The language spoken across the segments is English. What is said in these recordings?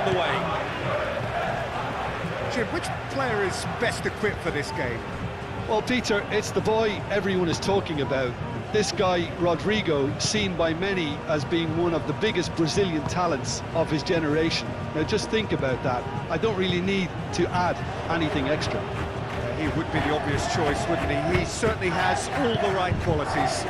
on the way. Jim, which player is best equipped for this game? Well, Peter, it's the boy everyone is talking about. This guy, Rodrigo, seen by many as being one of the biggest Brazilian talents of his generation. Now, just think about that. I don't really need to add anything extra. He would be the obvious choice, wouldn't he? He certainly has all the right qualities.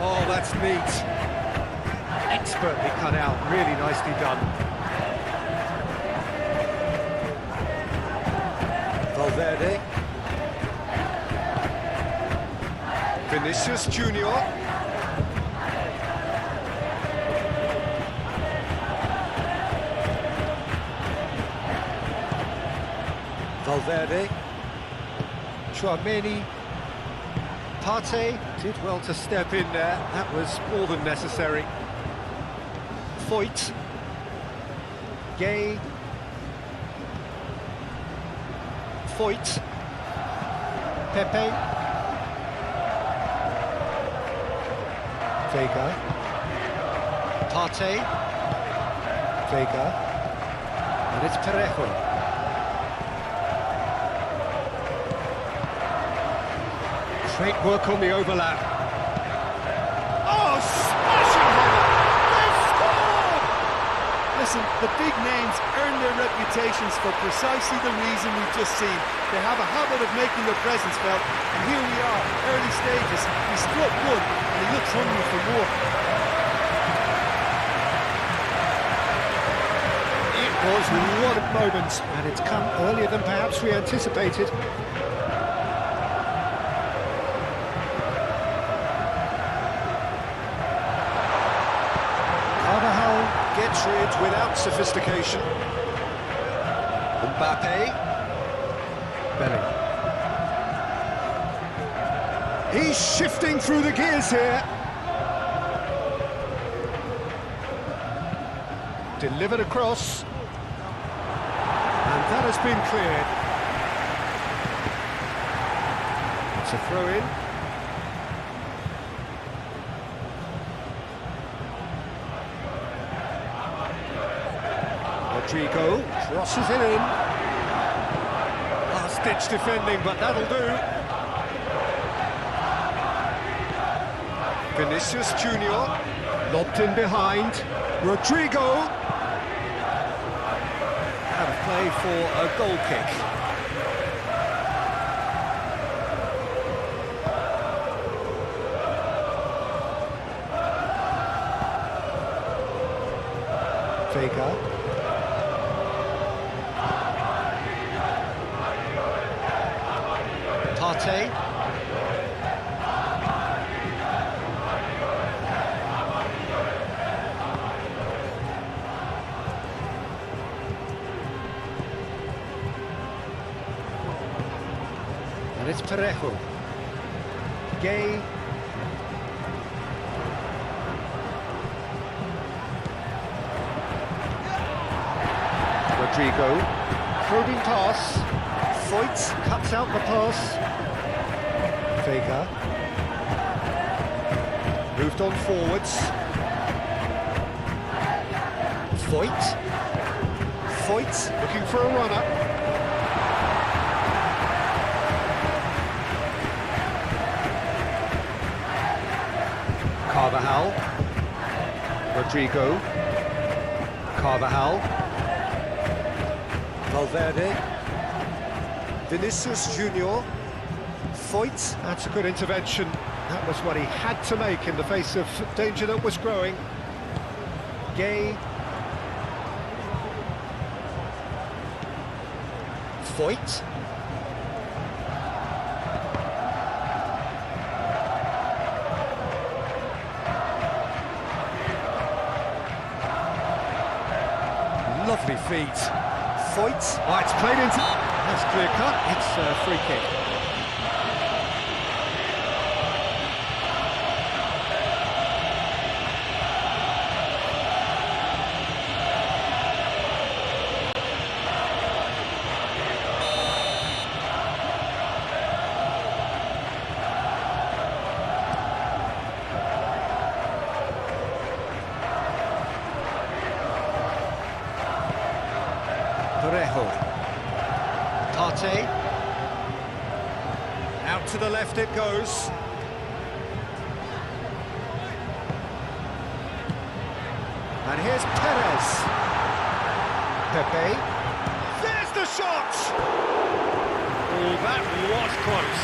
Oh, that's neat. Expertly cut out, really nicely done. Valverde. Vinicius Junior. Valverde. Chouameni. Partey did well to step in there. That was more than necessary. Foyt. Gay. Foyt. Pepe. Vega. Partey. Vega. And it's Parejo. Great work on the overlap. Oh, smashing header! They've scored! Listen, the big names earn their reputations for precisely the reason we've just seen. They have a habit of making their presence felt, and here we are, early stages. He struck one, and he looks hungry for more. It was one moment, and it's come earlier than perhaps we anticipated. Gets rid without sophistication. Mbappe. Bellingham. He's shifting through the gears here. Delivered across. And that has been cleared. It's a throw-in. Rodrigo crosses it in. Last-ditch defending, but that'll do. Vinicius Junior, lobbed in behind. Rodrigo. Out of play for a goal kick. Vega. Partey. And it's Parejo. Gay. Rodrigo. Probing pass. Foyt cuts out the pass. Vega. Moved on forwards. Foyt. Foyt looking for a runner. Carvajal. Rodrigo. Carvajal. Valverde. Vinicius Junior. Foyt, that's a good intervention. That was what he had to make in the face of danger that was growing. Gay. Foyt. Lovely feet. Foyt. Oh, it's played into... That's clear cut. It's a free kick. Partey. Out to the left it goes. And here's Perez. Pepe. There's the shot! Oh, that was close.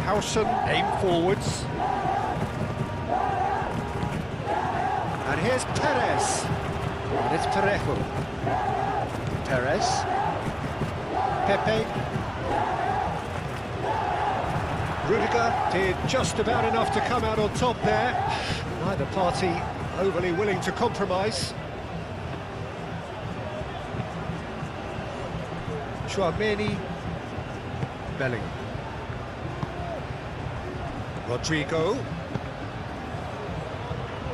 Howson, aim forwards. And here's Perez. And it's Parejo. Perez. Pepe. Rudiger did just about enough to come out on top there. Neither party overly willing to compromise. Chouameni. Bellingham. Rodrigo.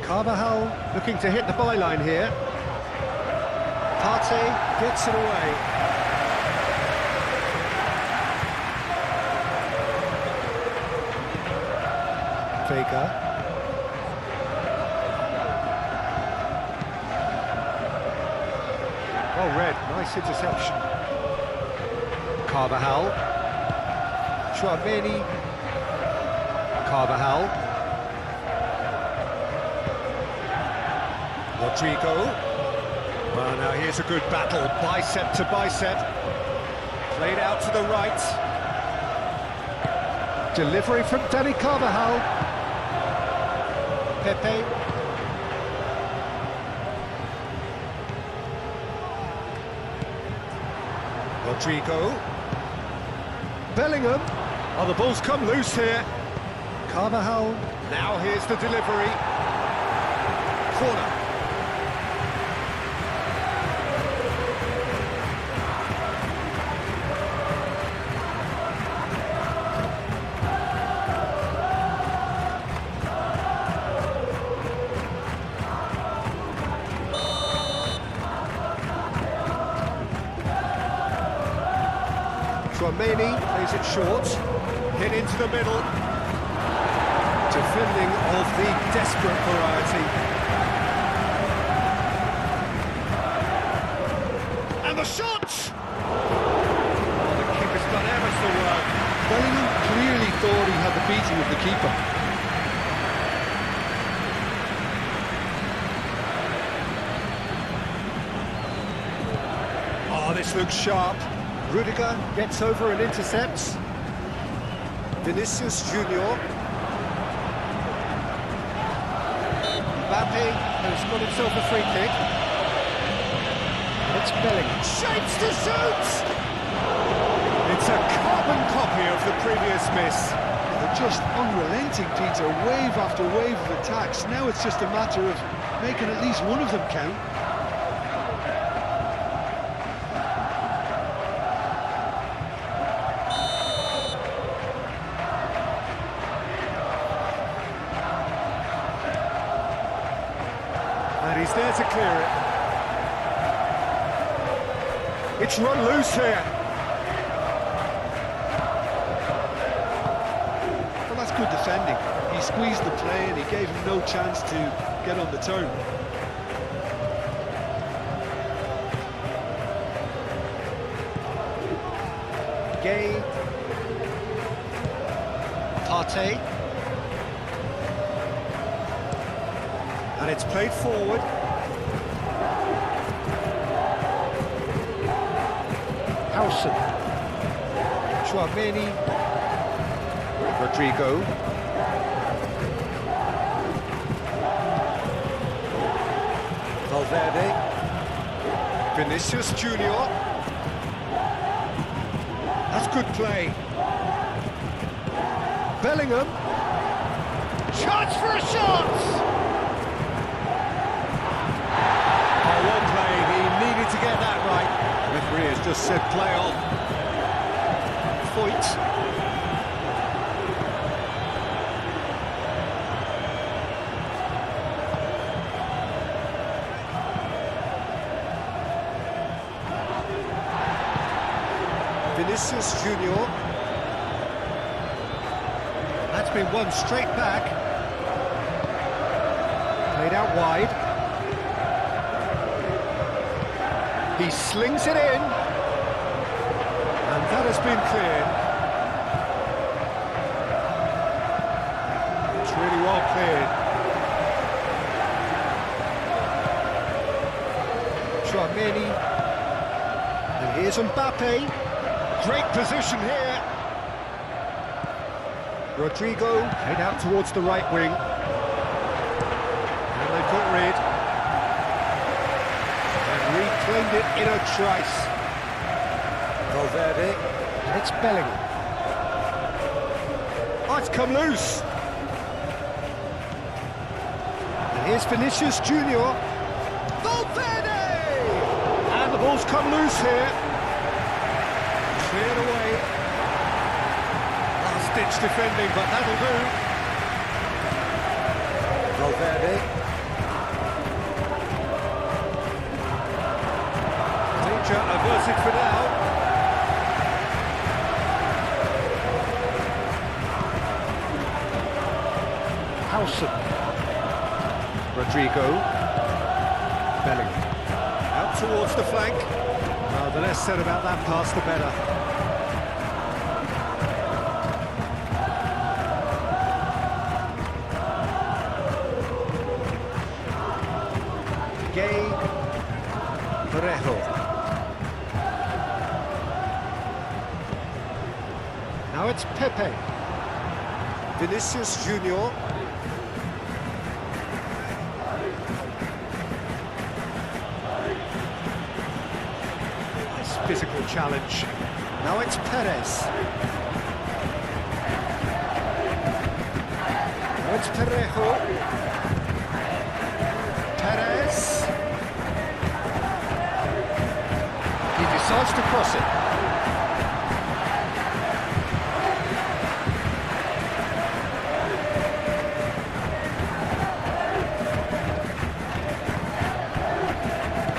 Carvajal looking to hit the byline here. Partey gets it away. Vega. Well read, nice interception. Carvajal. Chouameni. Carvajal. Rodrigo. Well, now here's a good battle, bicep to bicep. Played out to the right. Delivery from Dani Carvajal. Pepe. Rodrigo. Bellingham. Oh, the ball's come loose here. Carvajal. Now here's the delivery. Corner. Chouameni plays it short. Hit into the middle. Defending of the desperate variety. And the shot! Oh, the keeper's done ever so well. Bellingham clearly thought he had the beating of the keeper. Oh, this looks sharp. Rudiger gets over and intercepts. Vinicius Junior. Mbappe has got himself a free kick. It's Bellingham. Shapes to shoot! It's a carbon copy of the previous miss. They're just unrelenting, Peter, wave after wave of attacks. Now it's just a matter of making at least one of them count. And he's there to clear it. It's run loose here. Well, that's good defending. He squeezed the play and he gave him no chance to get on the turn. Gay. Partey. And it's played forward. Howson. Chouameni. Rodrigo. Valverde. Vinicius Junior. That's good play. Bellingham. Chance for a shot! Well played, he needed to get that right. The referee has just said play on. Foyt. Vinicius Junior. That's been won straight back. Played out wide. He slings it in. And that has been cleared. It's really well cleared. Tchouameni. And here's Mbappe. Great position here. Rodrigo head out towards the right wing. And they've got rid. And reclaimed it in a trice. Valverde. And it's Bellingham. Oh, it's come loose. And here's Vinicius Junior. Valverde! And the ball's come loose here. Cleared away. Last-ditch defending, but that'll do. Valverde. Danger averted for now. Howson. Rodrigo. Bellingham. Out towards the flank. Well, the less said about that pass, the better. Gay Parejo. Now it's Pepe. Vinicius Junior. Nice physical challenge. Now it's Perez. Now it's Parejo. Perez. He decides to cross it.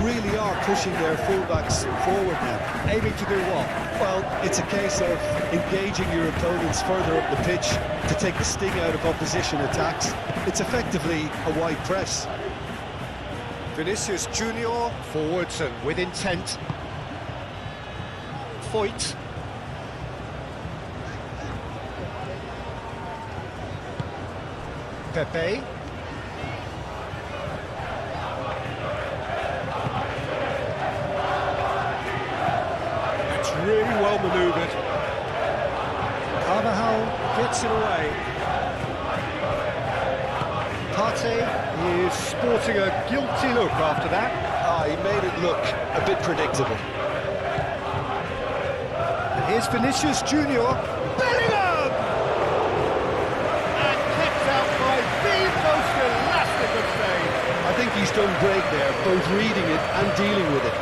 Really are pushing their fullbacks forward now. Aiming to do what? Well, it's a case of engaging your opponents further up the pitch to take the sting out of opposition attacks. It's effectively a wide press. Vinicius Junior forwards and with intent. Foyt. Pepe. It's really well manoeuvred. Carvajal gets it away. Partey is sporting a guilty look after that. He made it look a bit predictable. And here's Vinicius Junior. Bellingham! And kept out by the most elastic of saves. I think he's done great there, both reading it and dealing with it.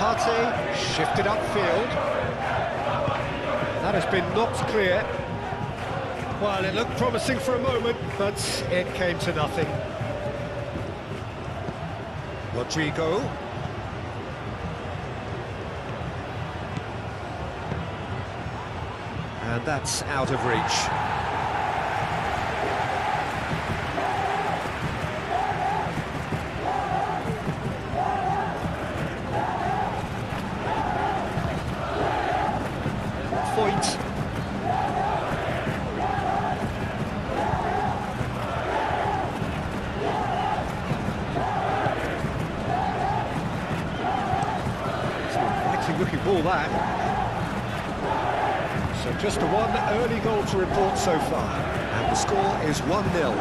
Partey shifted upfield. That has been knocked clear. Well, it looked promising for a moment, but it came to nothing. Rodrigo. And that's out of reach. Foyt. It's an inviting looking ball, that. So just a one early goal to report so far. And the score is 1-0.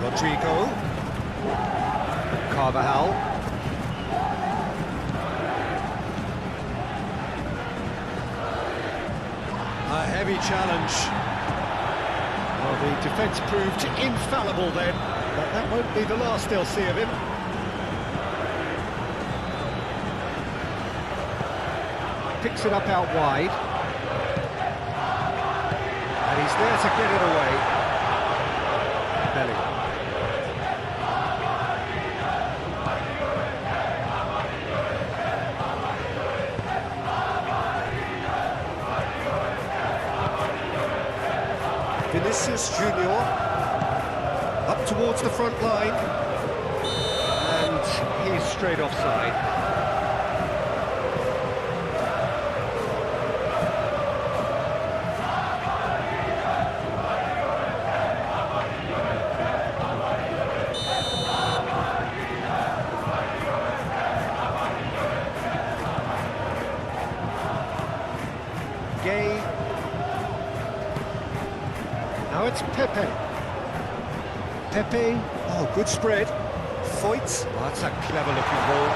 Rodrigo. Carvajal. A heavy challenge. Well, the defence proved infallible then, but that won't be the last they'll see of him. Picks it up out wide. And he's there to get it away. Bellingham. Vinicius Junior up towards the front line, and he's straight offside. Gay. Now it's Pepe. Pepe, oh, good spread. Foyt, oh, that's a clever looking ball.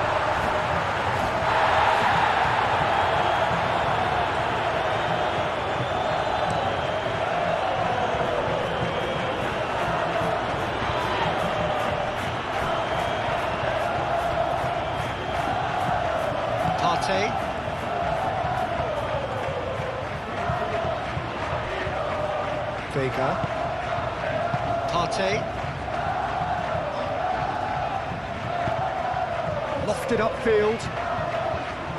Partey. Vega. Partey. Lofted upfield.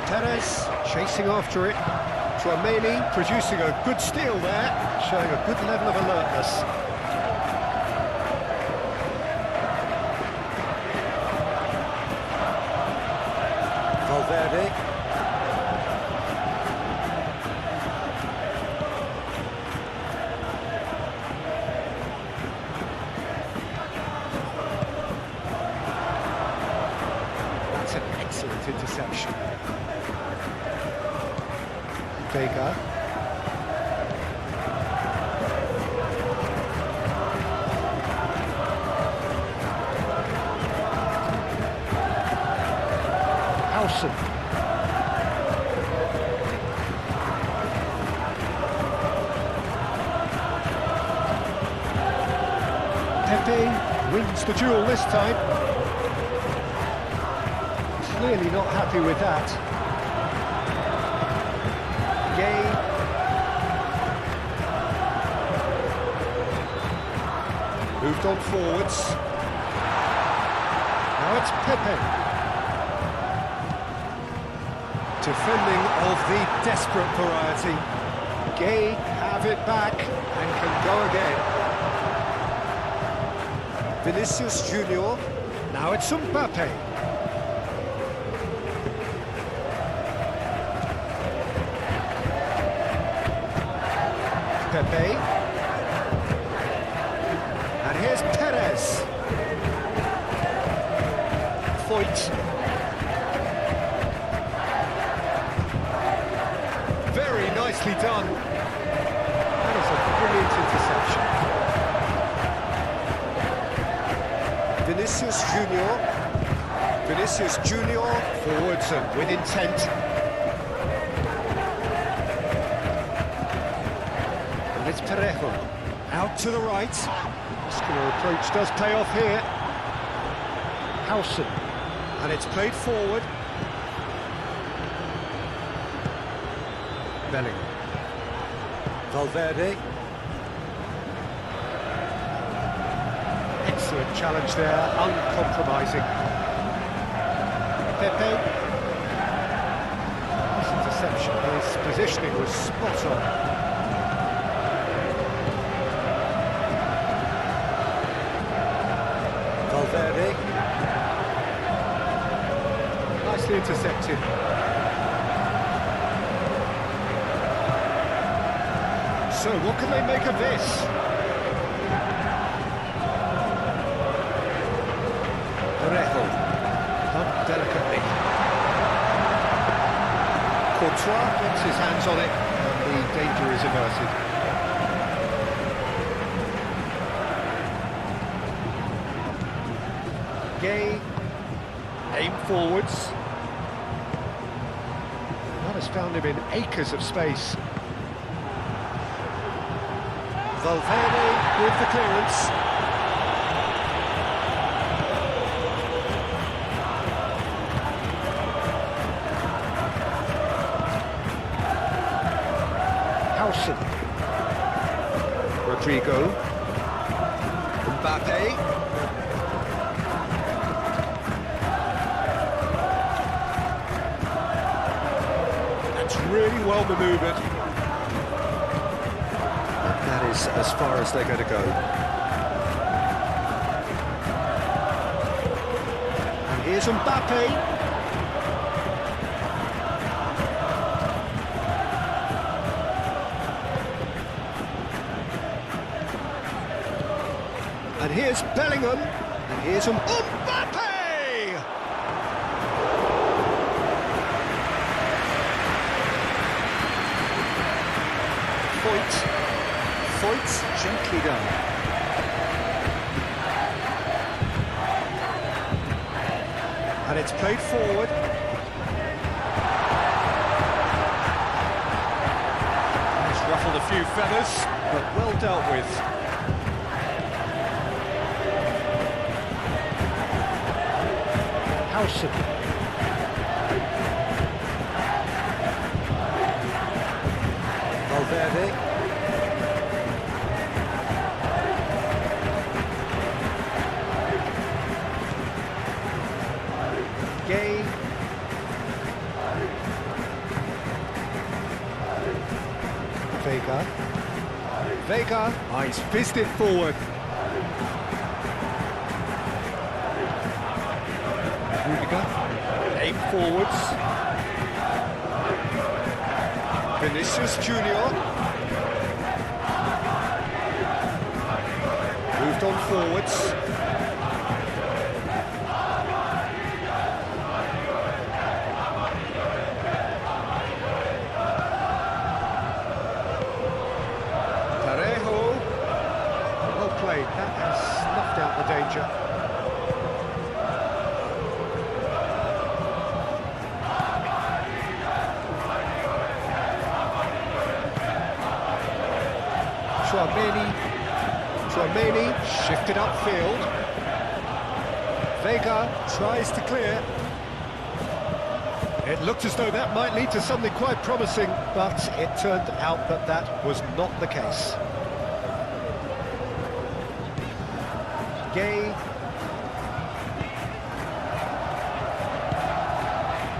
Perez chasing after it. Tchouameni producing a good steal there, showing a good level of alertness. Valverde. An excellent interception. Vega. Howson. Pepe wins the duel this time. Clearly not happy with that. Gay. Moved on forwards. Now it's Pepe. Defending of the desperate variety. Gay have it back and can go again. Vinicius Junior. Now it's Mbappe. Pepe. And here's Perez. Foyt. Very nicely done. That is a brilliant interception. Vinicius Junior. Vinicius Junior forwards and with intent. It's Parejo, out to the right. Muscular approach does pay off here. Howson, and it's played forward. Bellingham. Valverde. Excellent challenge there, uncompromising. Pepe. This interception, his positioning was spot on. Valverde. Nicely intercepted. So, what can they make of this? Parejo. Up delicately. Courtois gets his hands on it, and the danger is averted. Gay, aim forwards. That has found him in acres of space. Valverde with the clearance. Howson. Rodrigo. Mbappe. Really well manoeuvred. And that is as far as they're going to go. And here's Mbappe. And here's Bellingham, and here's Mbappe! Foyt's gently done. And it's played forward. It's ruffled a few feathers, but well dealt with. Valverde. Gay. Vega. Oh, he's fizzed it forward. Rudiger. Aim forwards. Vinicius Junior. Moved on forwards. Parejo. Well played. That has snuffed out the danger. Tchouaméni shifted upfield. Vega tries to clear. It looked as though that might lead to something quite promising, but it turned out that that was not the case. Gay.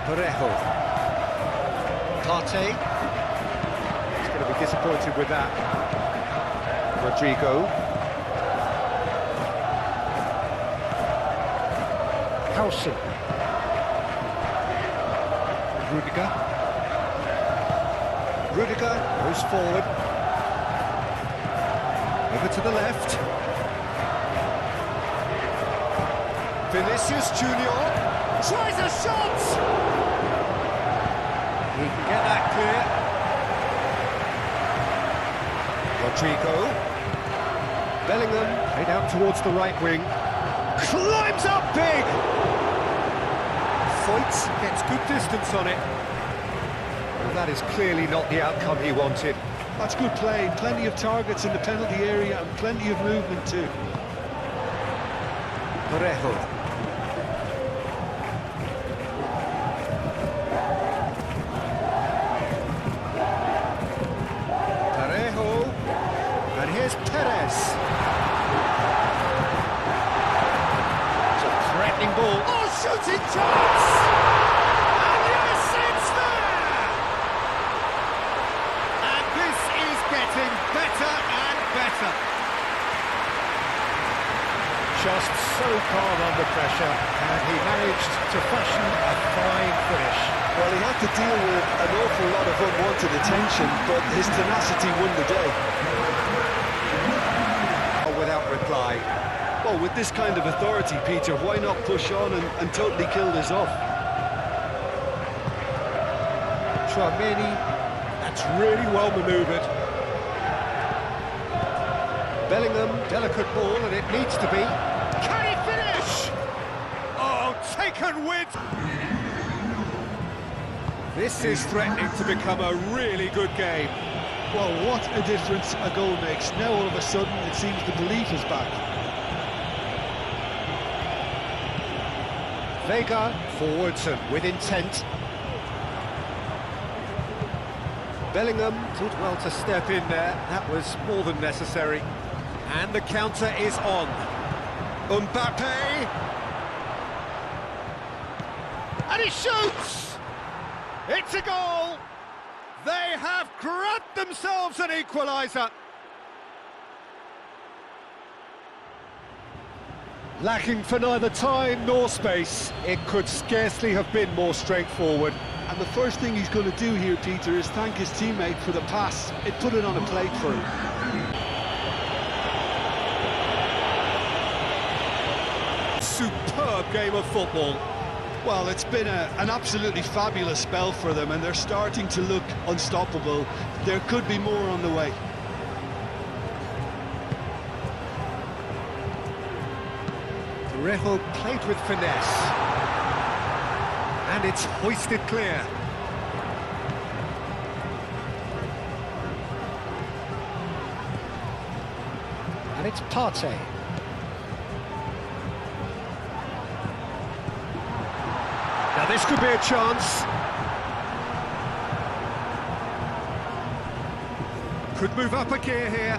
Parejo. Partey. He's going to be disappointed with that. Rodrigo. Howson. Rudiger goes forward. Over to the left. Vinicius Junior tries a shot! He can get that clear. Rodrigo. Bellingham, played out towards the right wing. Climbs up big! Foyt gets good distance on it. Well, that is clearly not the outcome he wanted. That's good play. Plenty of targets in the penalty area and plenty of movement too. Parejo. And here's Perez. It's a threatening ball. Oh, shooting chance! And yes, it's there! And this is getting better and better. Just so calm under pressure, and he managed to fashion a fine finish. Well, he had to deal with an awful lot of unwanted attention, but his tenacity won the day. Without reply. Well, with this kind of authority, Peter, why not push on and totally kill this off? Tchouaméni, that's really well manoeuvred. Bellingham, delicate ball, and it needs to be. Can he finish? Oh, taken with. This is threatening to become a really good game. Well, what a difference a goal makes. Now all of a sudden it seems the belief is back. Vega forwards and with intent. Bellingham did well to step in there. That was more than necessary. And the counter is on. Mbappe! And he shoots! It's a goal! They have grabbed themselves an equaliser. Lacking for neither time nor space. It could scarcely have been more straightforward. And the first thing he's going to do here, Peter, is thank his teammate for the pass. It put it on a plate for him. Superb game of football. Well, it's been an absolutely fabulous spell for them, and they're starting to look unstoppable. There could be more on the way. Villarreal played with finesse. And it's hoisted clear. And it's Partey. Now this could be a chance. Could move up a gear here.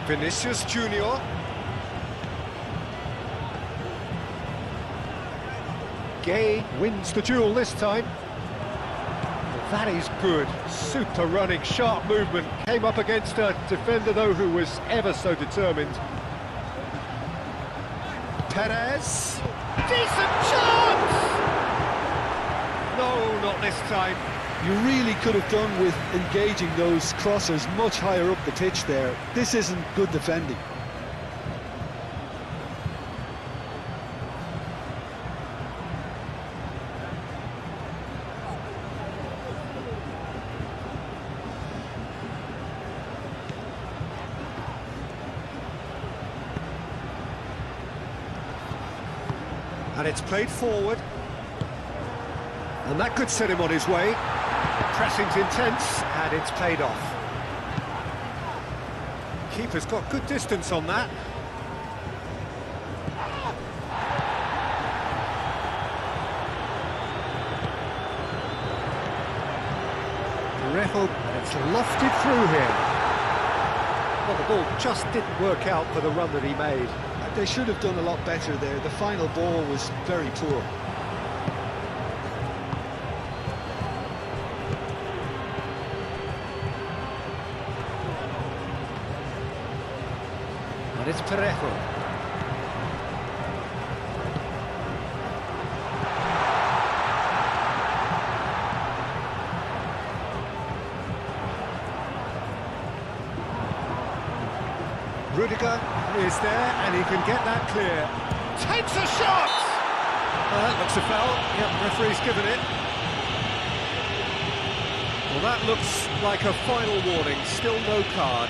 Vinicius Junior. Gay wins the duel this time. That is good. Super running, sharp movement. Came up against a defender, though, who was ever so determined. Perez. Decent chance! No, not this time. You really could have done with engaging those crossers much higher up the pitch there. This isn't good defending. And it's played forward. And that could set him on his way. Pressing's intense, and it's paid off. Keeper's got good distance on that. Villarreal, it's lofted through here. Well, the ball just didn't work out for the run that he made. They should have done a lot better there. The final ball was very poor. And it's Parejo. Rudiger is there, and he can get that clear. Takes a shot! That looks a foul. Yep, referee's given it. Well, that looks like a final warning. Still no card.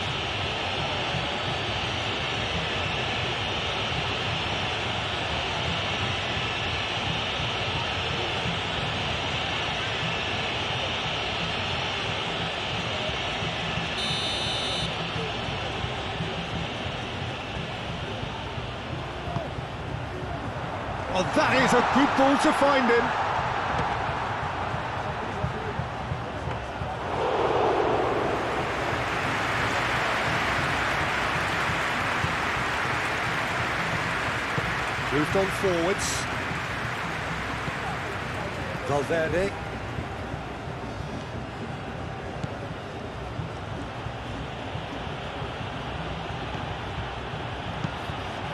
Oh, that is a good ball to find him. Moved on forwards. Valverde.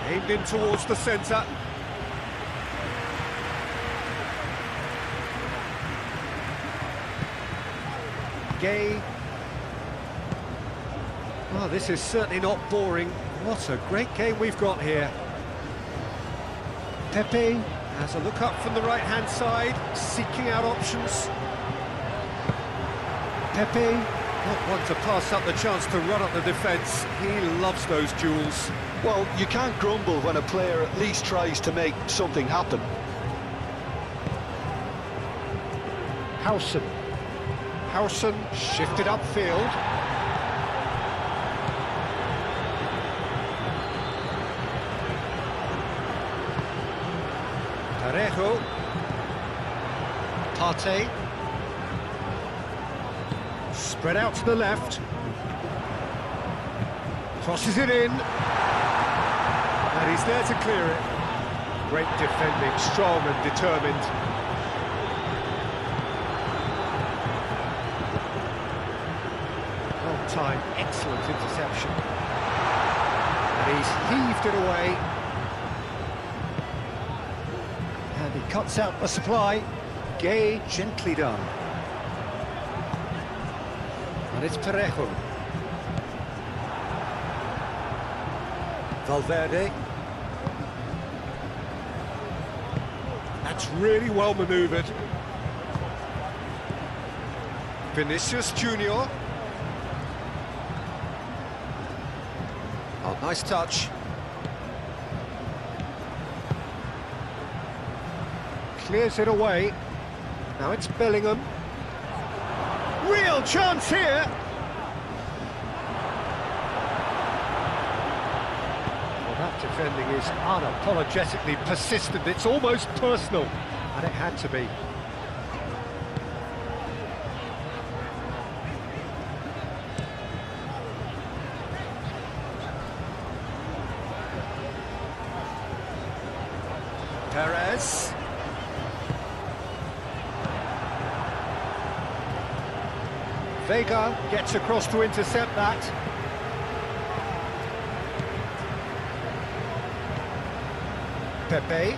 Aimed in towards the centre. Gay. Oh, this is certainly not boring. What a great game we've got here. Pepe has a look up from the right-hand side, seeking out options. Pepe, not one to pass up the chance to run up the defence. He loves those duels. Well, you can't grumble when a player at least tries to make something happen. Howson shifted upfield. Parejo. Partey. Spread out to the left. Crosses it in. And he's there to clear it. Great defending, strong and determined. time. Excellent interception. And he's heaved it away. And he cuts out the supply. Gay, gently done. And it's Parejo. Valverde. That's really well manoeuvred. Vinicius Junior. Oh, nice touch. Clears it away. Now it's Bellingham. Real chance here. Well, that defending is unapologetically persistent. It's almost personal, and it had to be. Perez. Vega gets across to intercept that. Pepe.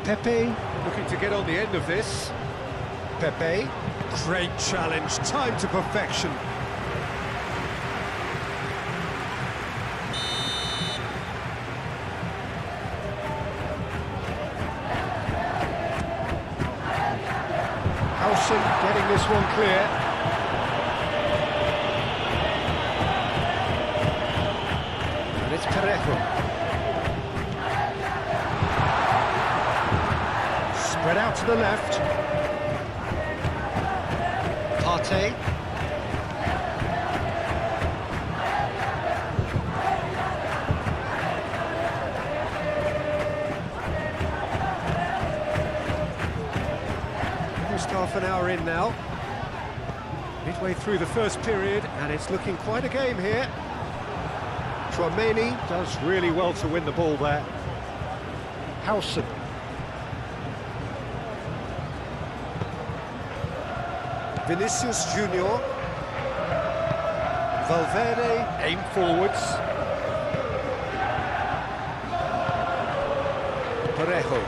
Pepe looking to get on the end of this. Pepe. Great challenge, time to perfection. Getting this one clear. And it's Parejo. Spread out to the left. Partey. Half an hour in now, midway through the first period, and it's looking quite a game here. Tchouaméni does really well to win the ball there. Howson. Vinicius Junior. Valverde, aim forwards. Parejo.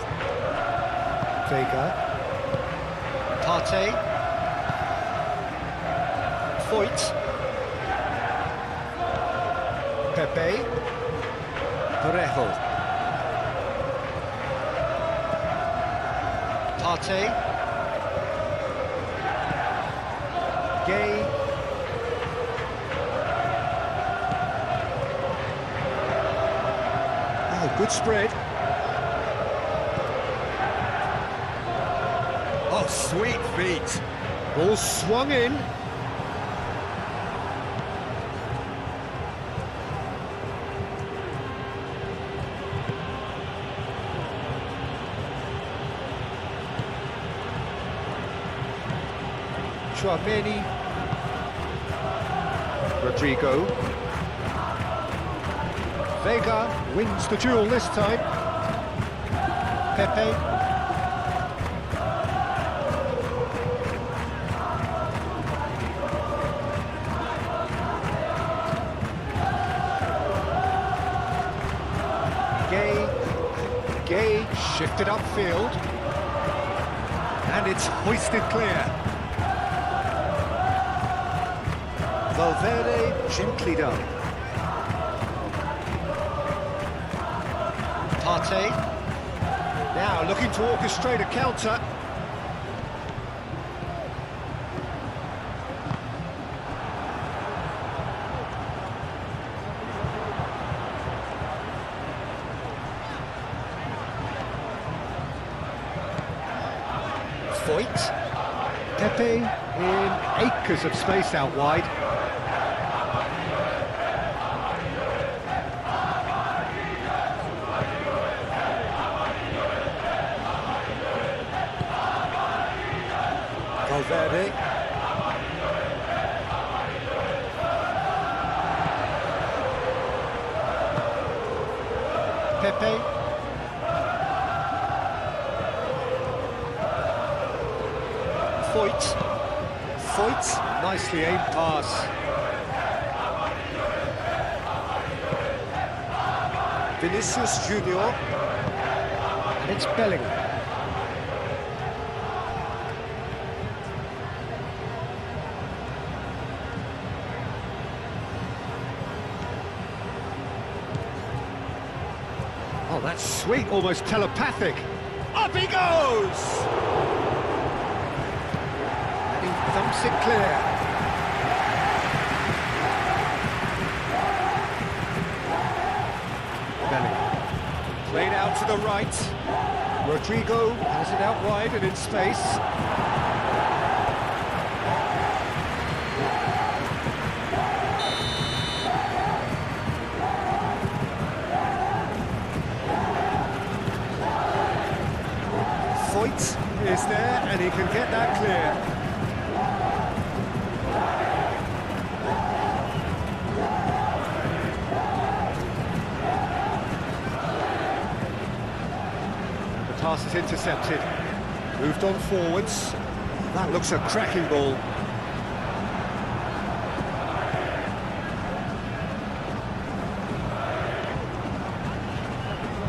Vega. Partey. Foyt. Pepe. Parejo. Partey. Gay. Oh, good spread. Oh, sweet feet. Ball swung in. Tchouaméni. Rodrigo. Vega wins the duel this time. Pepe. Gay shifted upfield, and it's hoisted clear. Valverde gently done. Partey now looking to orchestrate a counter. Foyt. Pepe in acres of space out wide. Valverde. Pepe. Foyt. Foyt, nicely aimed pass. Vinicius Junior. And it's Bellingham. Oh, that's sweet, almost telepathic. Up he goes! And he thumps it clear. Bellingham. Played out to the right. Rodrigo has it out wide and in space. Foyt is there, and he can get that clear. The pass is intercepted. Moved on forwards. That looks a cracking ball.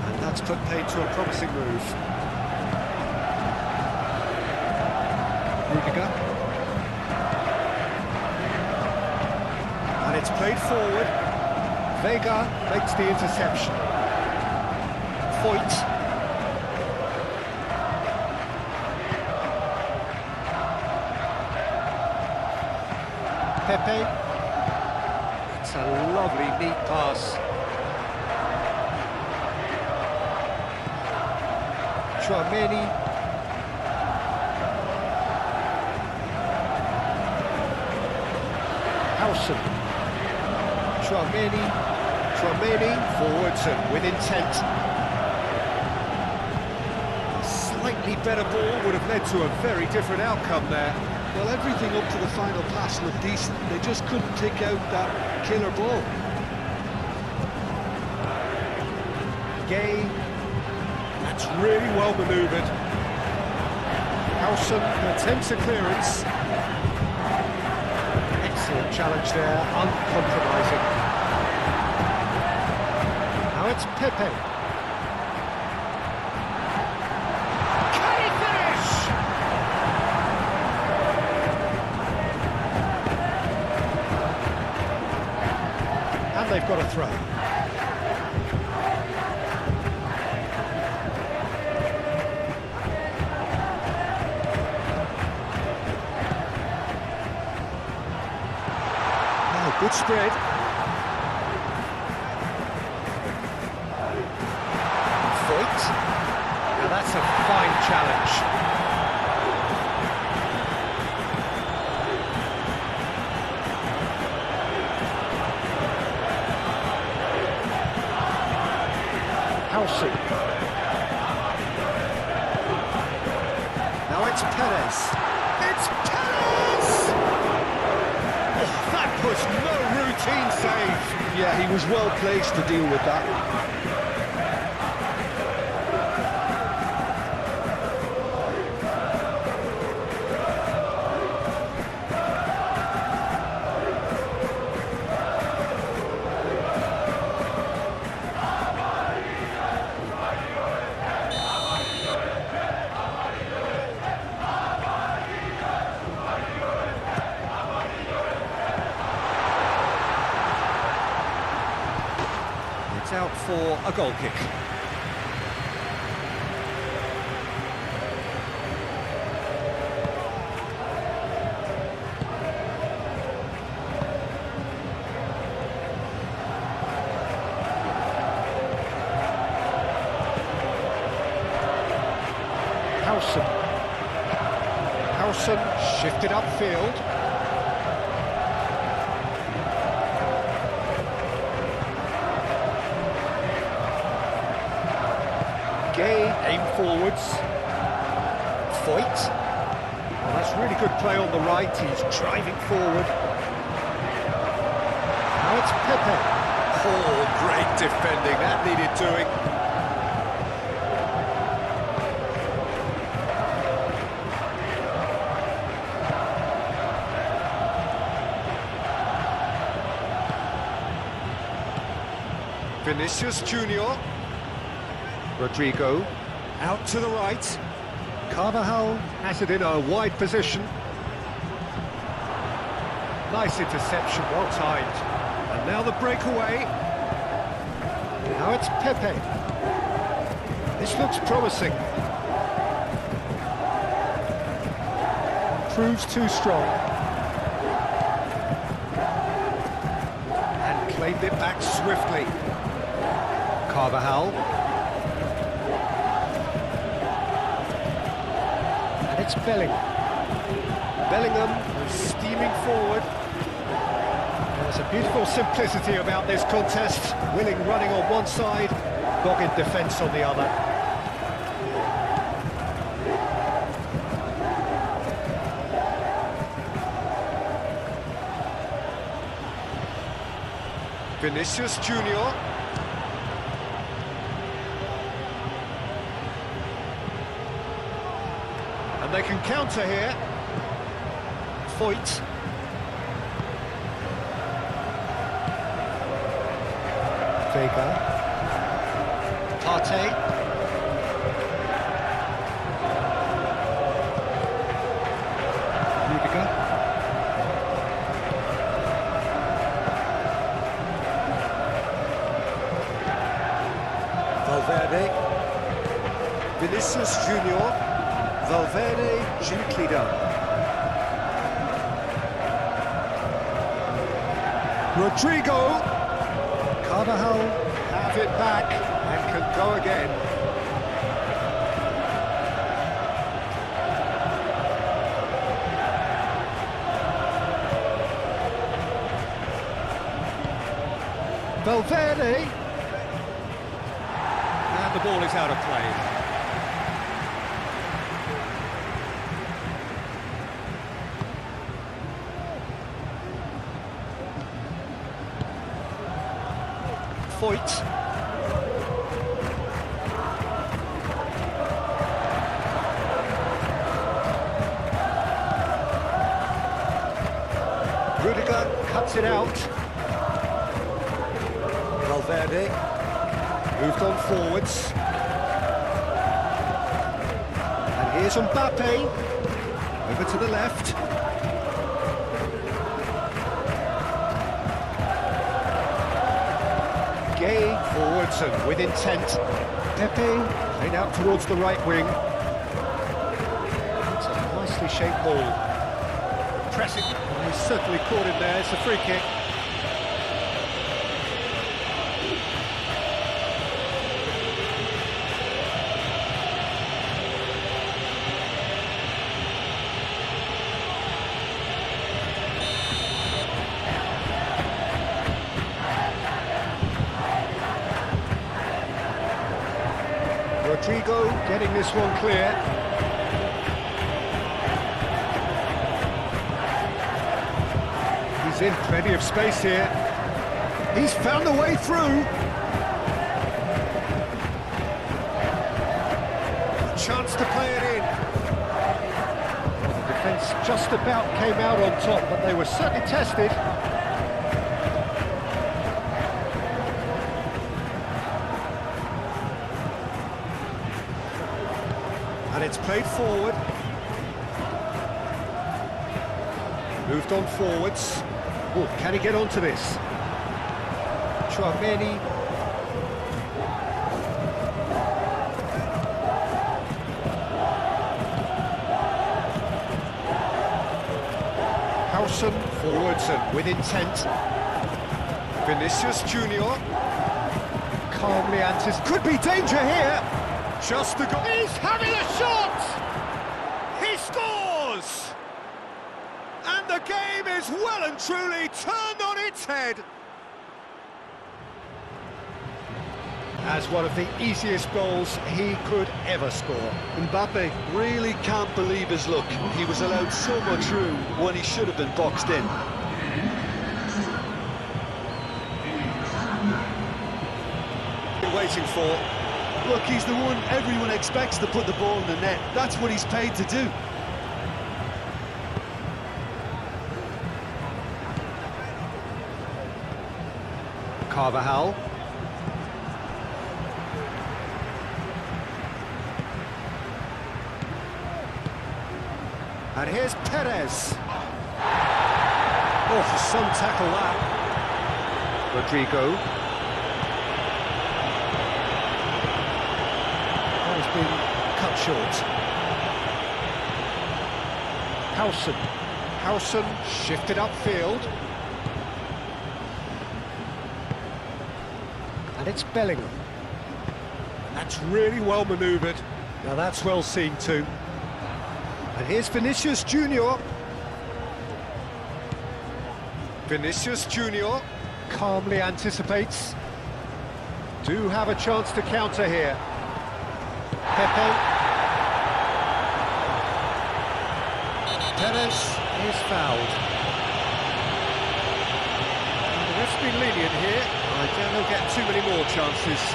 And that's put paid to a promising move. Liga. And it's played forward. Vega makes the interception. Foyt. Pepe. It's a lovely, neat pass. Tchouaméni. Tchouaméni forwards and with intent. A slightly better ball would have led to a very different outcome there. Well, everything up to the final pass looked decent. They just couldn't take out that killer ball. Gay. That's really well manoeuvred. Howson attempts a clearance. Excellent challenge there, uncompromising. Now it's Pepe. Can he finish? And they've got a throw. Good spread. Foyt. Now that's a fine challenge. Howson. Now it's Perez. It's Perez! That was no routine save. Yeah, he was well placed to deal with that. Out for a goal kick. Howson shifted upfield. Gay, aim forwards. Foyt. Well, that's really good play on the right, he's driving forward. Now it's Pepe. Oh, great defending, that needed doing. Vinicius Junior. Rodrigo. Out to the right. Carvajal has it in a wide position. Nice interception, well timed. And now the breakaway. Now it's Pepe. This looks promising. Proves too strong. And claimed it back swiftly. Carvajal. And it's Bellingham is steaming forward. There's a beautiful simplicity about this contest. Willing running on one side, dogged defence on the other. Vinicius Junior. And they can counter here. Foyt. Vega. Partey. Rudiger. Valverde. Vinicius Junior. Valverde, gently done. Rodrigo. Carvajal have it back and can go again. Valverde. And the ball is out of play. Foyt. Rudiger cuts it out. Valverde moved on forwards. And here's Mbappe. Over to the left. Gay forwards and with intent. Pepe played out towards the right wing. It's a nicely shaped ball. Pressing. Oh, he's certainly caught him there. It's a free kick. Rodrigo getting this one clear. He's in plenty of space here. He's found the way through. Chance to play it in. The defence just about came out on top, but they were certainly tested. And it's played forward. Moved on forwards. Oh, can he get onto this? Chouameni. Howson forwards and with intent. Vinicius Junior. Calmly anticipates. Could be danger here. Just the goal. He's having a shot! He scores! And the game is well and truly turned on its head. As one of the easiest goals he could ever score. Mbappe really can't believe his luck. He was allowed so much room when he should have been boxed in. Waiting for. Look, he's the one everyone expects to put the ball in the net. That's what he's paid to do. Carvajal. And here's Perez. Oh, some tackle that. Rodrigo. That has been cut short. Howson shifted upfield. And it's Bellingham. That's really well manoeuvred. Now that's well seen too. And here's Vinicius Junior. Vinicius Junior calmly anticipates. Do have a chance to counter here. Pepe. Perez is fouled. And the ref's been lenient here. I doubt he'll get too many more chances.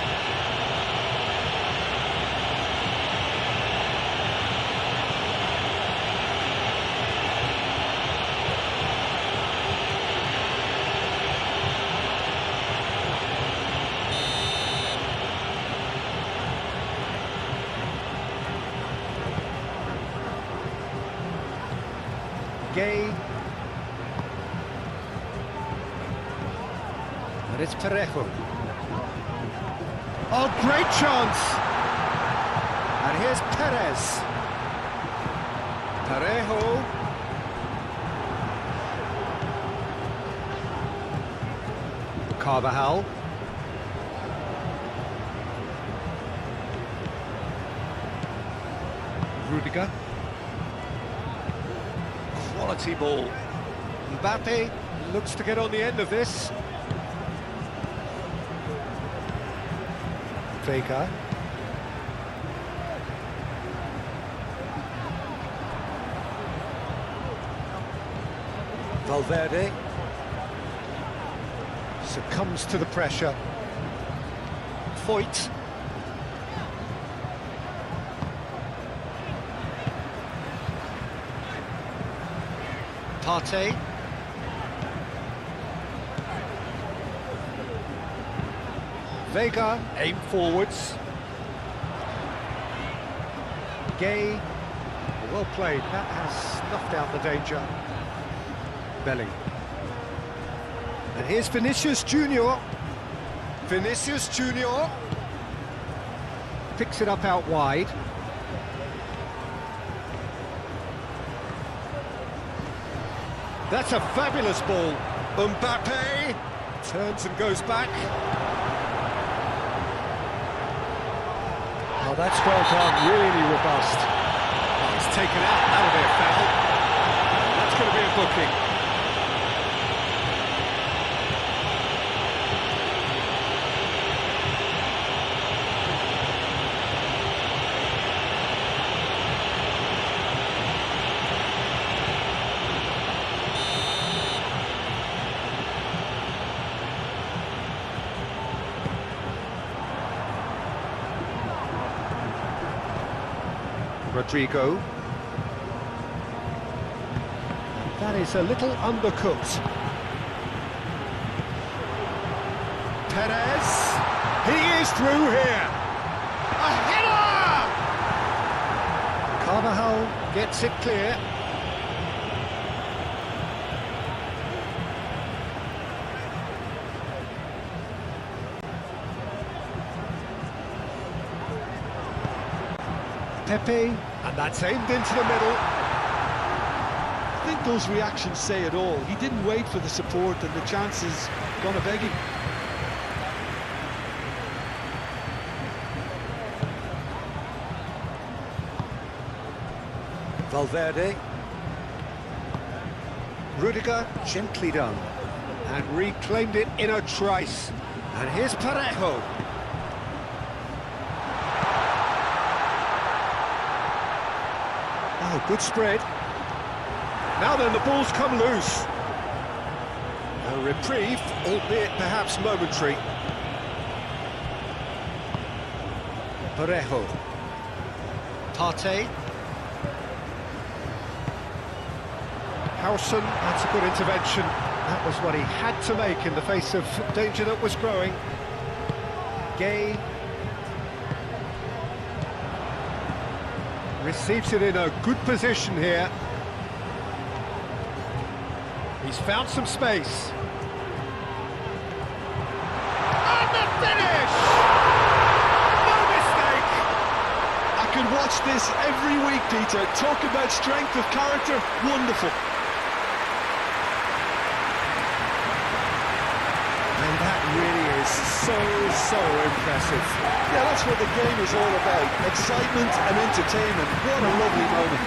Gay. And it's Parejo. Oh, great chance! And here's Perez. Parejo. Carvajal. Rudiger. Quality ball. Mbappe looks to get on the end of this. Vega. Valverde succumbs to the pressure. Foyt. Partey. Vega, aim forwards. Gay, well played, that has snuffed out the danger. Bellingham. And here's Vinicius Junior. Vinicius Junior. Picks it up out wide. That's a fabulous ball. Mbappe turns and goes back. Oh, that's well done, really robust. Oh, he's taken out, that'll be a foul. That's going to be a booking. Rodrigo. That is a little undercooked. Perez. He is through here. A header! Carvajal gets it clear. Pepe, and that's aimed into the middle. I think those reactions say it all. He didn't wait for the support and the chances gonna beg him. Valverde. Rudiger, gently done. And reclaimed it in a trice. And here's Parejo. Oh, good spread. Now then, the ball's come loose. A reprieve, albeit perhaps momentary. Parejo. Partey. Howson, that's a good intervention. That was what he had to make in the face of danger that was growing. Gay. Receives it in a good position here. He's found some space. And the finish! No mistake! I could watch this every week, Peter. Talk about strength of character, wonderful. And that really is so impressive. Yeah, that's what the game is all about. Excitement and entertainment. What a lovely moment.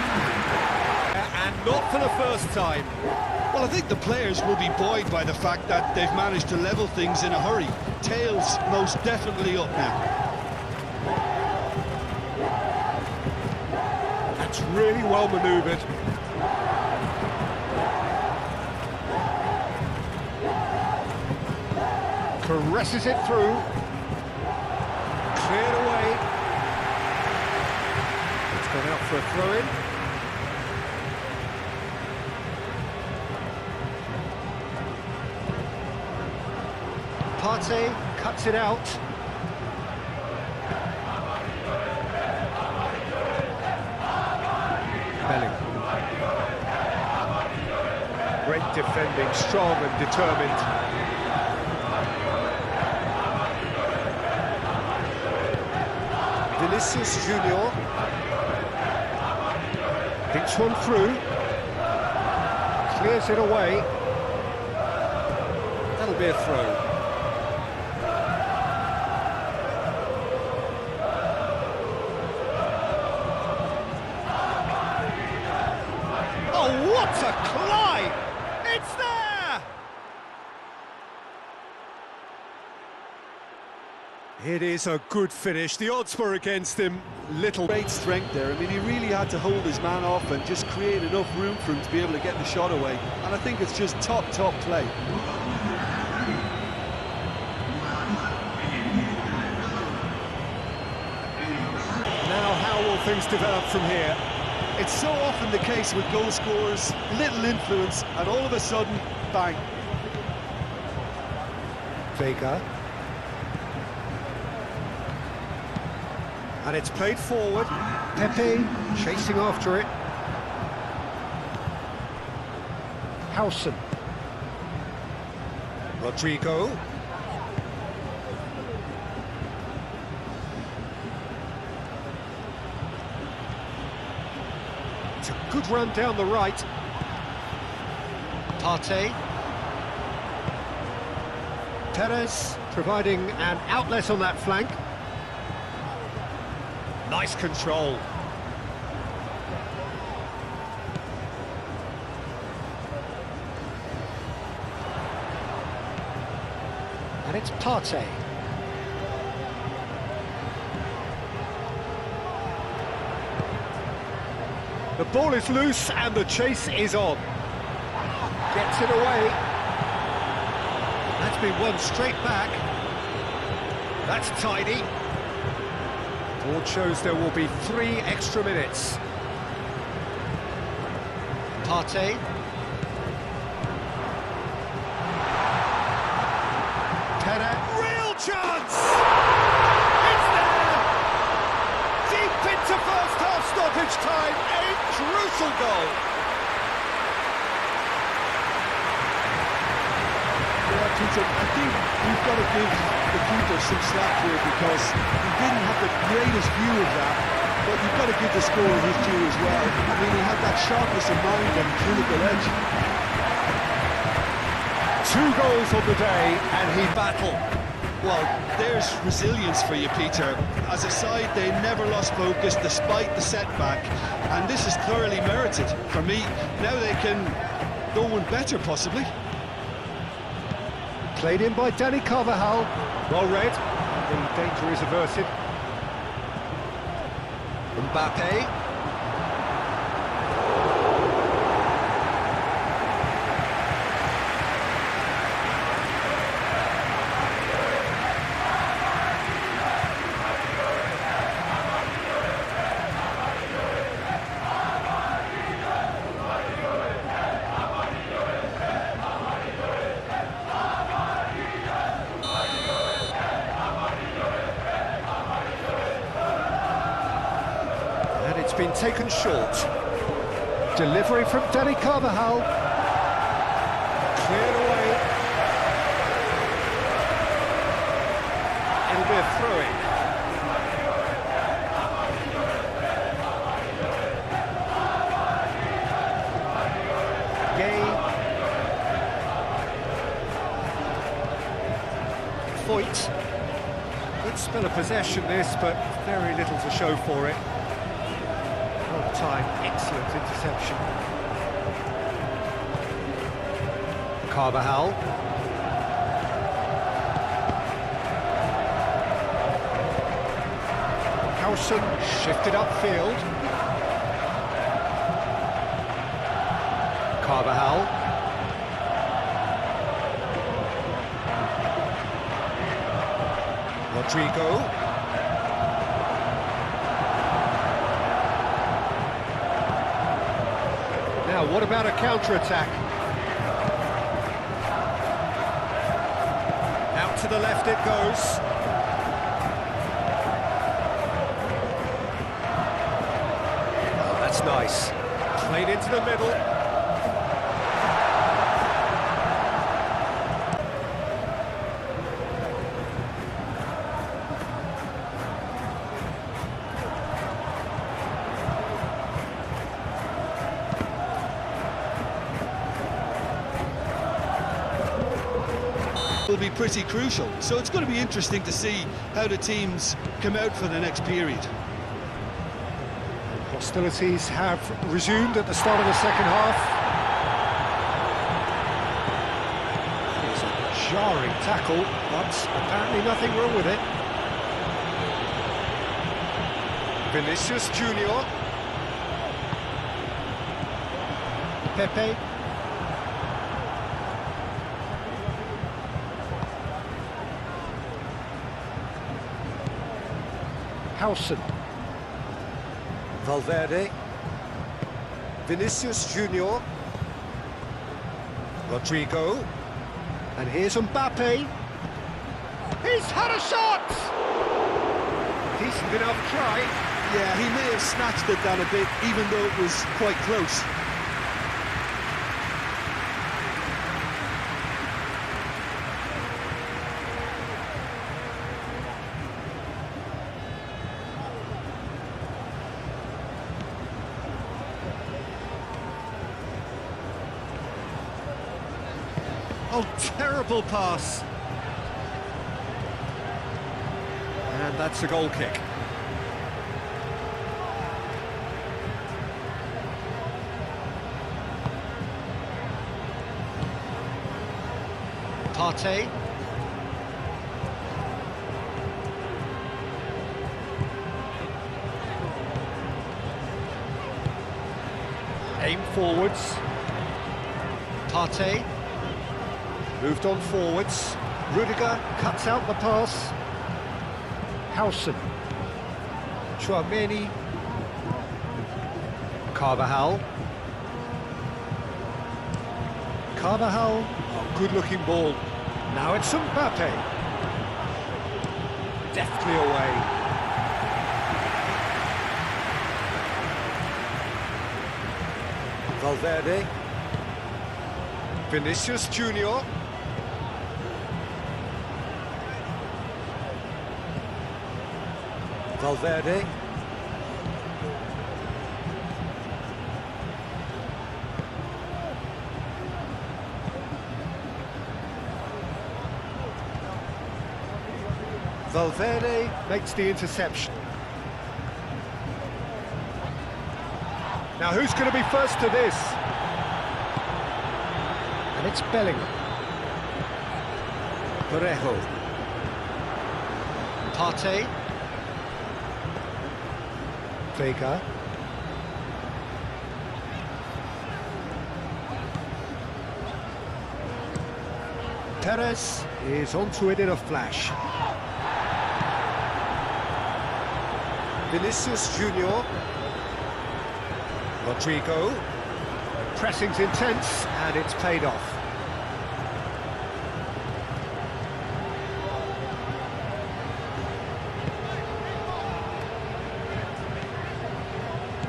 And not for the first time. Well, I think the players will be buoyed by the fact that they've managed to level things in a hurry. Tails most definitely up now. That's really well manoeuvred. Caresses it through. Cleared away. It's gone out for a throw-in. Partey cuts it out. Bellingham. Great defending, strong and determined. Vinicius Junior. Thinks one through. Clears it away. That'll be a throw. Oh, what a climb! It's there! It is a good finish. The odds were against him. Little Great strength there. I mean, he really had to hold his man off and just create enough room for him to be able to get the shot away. And I think it's just top play. Now, how will things develop from here? It's so often the case with goal scorers, little influence, and all of a sudden, bang. Vega. And it's played forward. Pepe chasing after it. Howson. Rodrigo. It's a good run down the right. Partey. Perez providing an outlet on that flank. Nice control. And it's Partey. The ball is loose and the chase is on. Gets it away. That's been won straight back. That's tidy. Board shows there will be 3 extra minutes. Partey. Perez. Real chance! It's there! Deep into first half stoppage time. A crucial goal. Yeah, Peter, I think we've got to give the keeper some slack here because he didn't have the greatest view of that, but you've got to give the scorer his due as well. I mean, he had that sharpness of mind and clinical edge. 2 goals on the day and he battled. Well, there's resilience for you, Peter. As a side, they never lost focus despite the setback, and this is thoroughly merited. For me, now they can go one better, possibly. Played in by Danny Carvajal. Well read. The danger is averted. Mbappe. It's been taken short. Delivery from Danny Carvajal. Cleared away. It'll be a throw-in. Gay. Foyt. Good spell of possession this, but very little to show for it. On time, excellent interception. Carvajal. Howson shifted upfield. Carvajal. Rodrigo. Now, what about a counter-attack? Out to the left it goes. Oh, that's nice. Played into the middle. Will be pretty crucial, so it's going to be interesting to see how the teams come out for the next period. Hostilities have resumed at the start of the second half. It's a jarring tackle, but apparently nothing wrong with it. Vinicius Junior. Pepe. Howson. Valverde. Vinicius Junior. Rodrigo. And here's Mbappe. He's had a shot! Decent enough try. Yeah, he may have snatched it down a bit, even though it was quite close. Oh, terrible pass. And that's a goal kick. Partey. Aim forwards. Partey. Moved on forwards. Rudiger cuts out the pass. Howson. Chouameni. Carvajal. Carvajal. Oh, good-looking ball. Now it's Mbappe. Deftly away. Valverde. Vinicius Junior. Valverde. Valverde makes the interception. Now who's going to be first to this? And it's Bellingham. Parejo. Partey. Vega. Perez is onto it in a flash. Vinicius Junior. Rodrigo. Pressing's intense and it's paid off.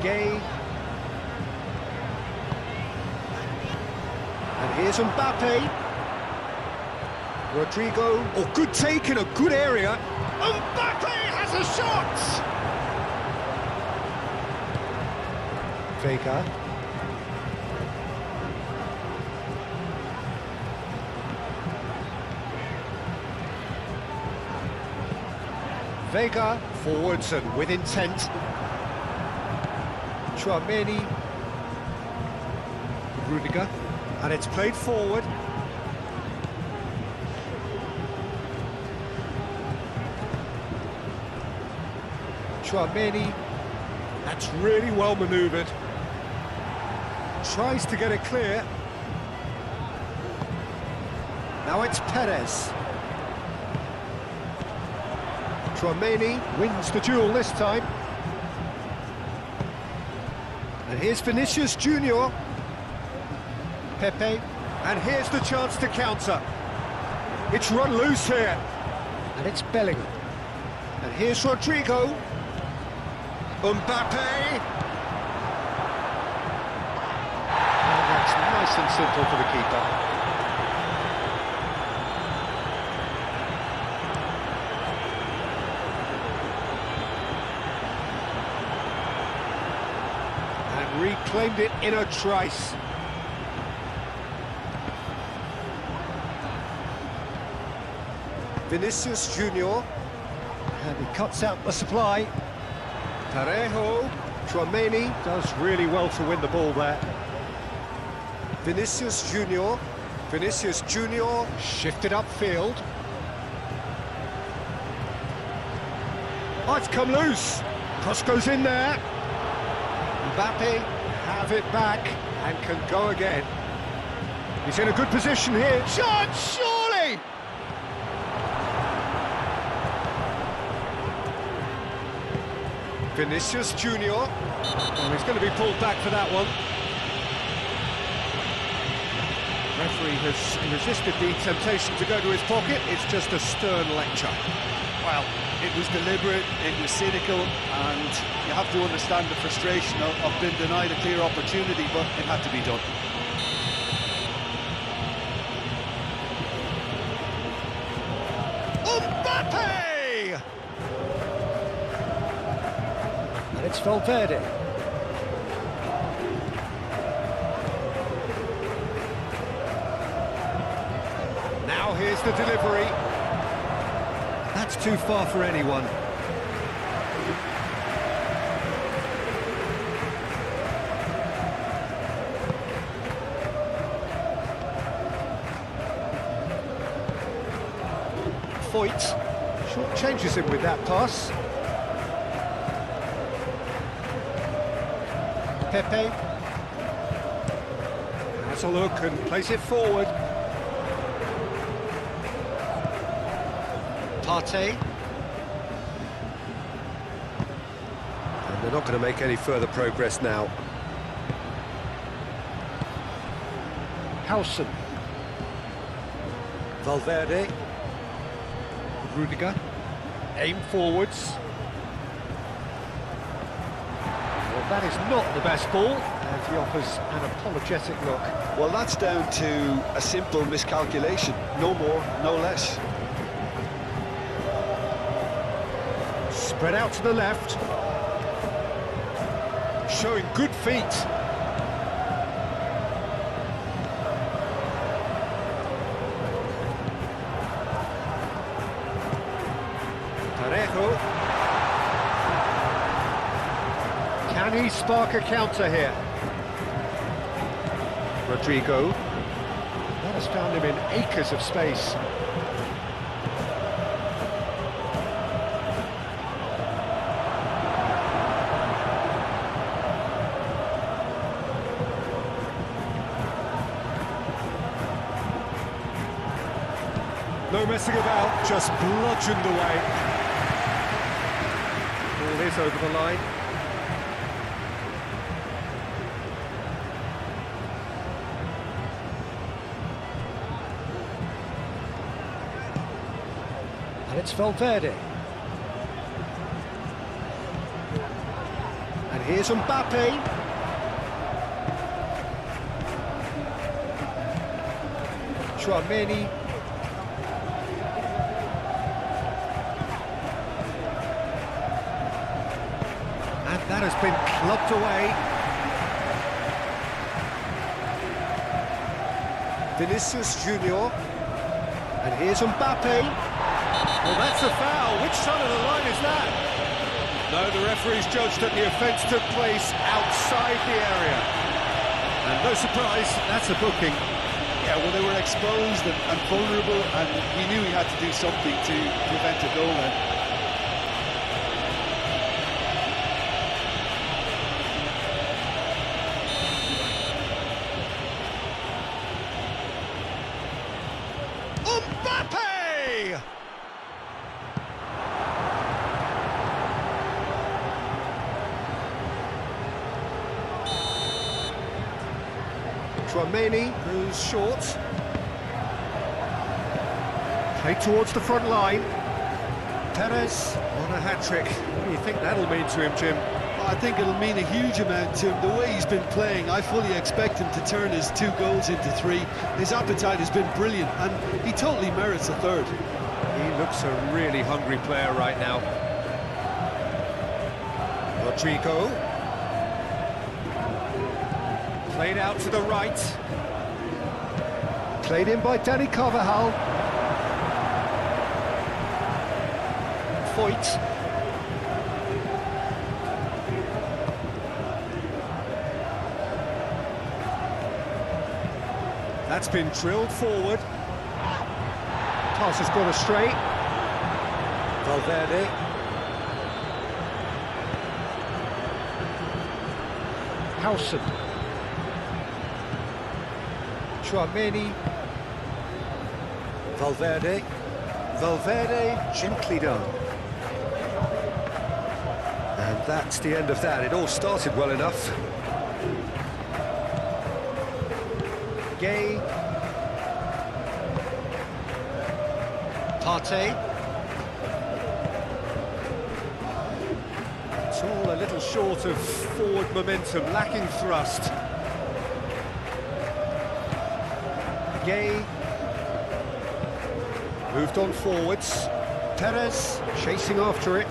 Gay. And Here's Mbappe. Rodrigo. Oh, good take in a good area. Mbappe has a shot! Vega. Vega, forwards and with intent. Tchouaméni. Rudiger. And it's played forward. Tchouaméni. That's really well manoeuvred. Tries to get it clear. Now it's Perez. Tchouaméni wins the duel this time. And here's Vinicius Junior. Pepe. And here's the chance to counter. It's run loose here. And it's Bellingham. And here's Rodrigo. Mbappe. And that's nice and simple for the keeper. Reclaimed it in a trice. Vinicius Junior. And he cuts out the supply. Parejo. Tchouaméni does really well to win the ball there. Vinicius Junior. Vinicius Junior shifted upfield. Oh, it's come loose. Cross goes in there. Mbappe have it back and can go again. He's in a good position here. Shot, surely! Vinicius Junior. Oh, he's going to be pulled back for that one. Referee has resisted the temptation to go to his pocket. It's just a stern lecture. Well, it was deliberate, it was cynical, and you have to understand the frustration of being denied a clear opportunity, but it had to be done. Mbappe! And it's Valverde. Now here's the delivery. That's too far for anyone. Foyt short changes him with that pass. Pepe has a look and plays it forward. Partey. And they're not going to make any further progress now. Howson. Valverde. Rudiger. Aim forwards. Well, that is not the best ball, and he offers an apologetic look. Well, that's down to a simple miscalculation. No more, no less. Spread out to the left. Showing good feet. Parejo. Can he spark a counter here? Rodrigo. That has found him in acres of space. No messing about, just bludgeoned away. Ball is over the line. And it's Valverde. And here's Mbappe. Chouameni. And that has been clubbed away. Vinicius Junior. And here's Mbappe. Oh, that's a foul. Which side of the line is that? No, the referee's judged that the offence took place outside the area. And no surprise, that's a booking. Yeah, well, they were exposed and vulnerable, and he knew he had to do something to prevent a goal then. Mbappe! Chouameni, who's short. Played towards the front line. Perez on a hat-trick. What do you think that'll mean to him, Jim? I think it'll mean a huge amount to him. The way he's been playing, I fully expect him to turn his 2 goals into 3. His appetite has been brilliant, and he totally merits a 3rd. He looks a really hungry player right now. Rodrigo. Played out to the right. Played in by Danny Carvajal. Foyt. That's been drilled forward. Pass has gone astray. Valverde. Howson. Chouameni. Valverde. Valverde gently done. And that's the end of that. It all started well enough. Gay. Partey. It's all a little short of forward momentum, lacking thrust. Gay. Moved on forwards. Perez chasing after it.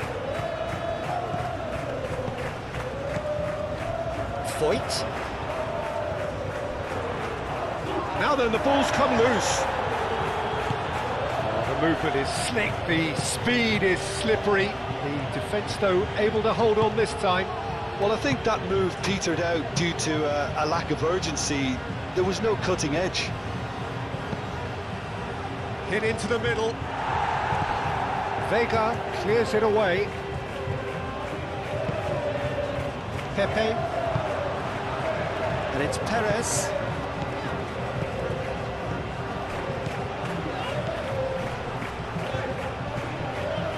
Foyt. Now then, the ball's come loose. Oh, the movement is slick, the speed is slippery. The defence, though, able to hold on this time. Well, I think that move petered out due to a lack of urgency. There was no cutting edge. Hit into the middle. Vega clears it away. Pepe. And it's Perez.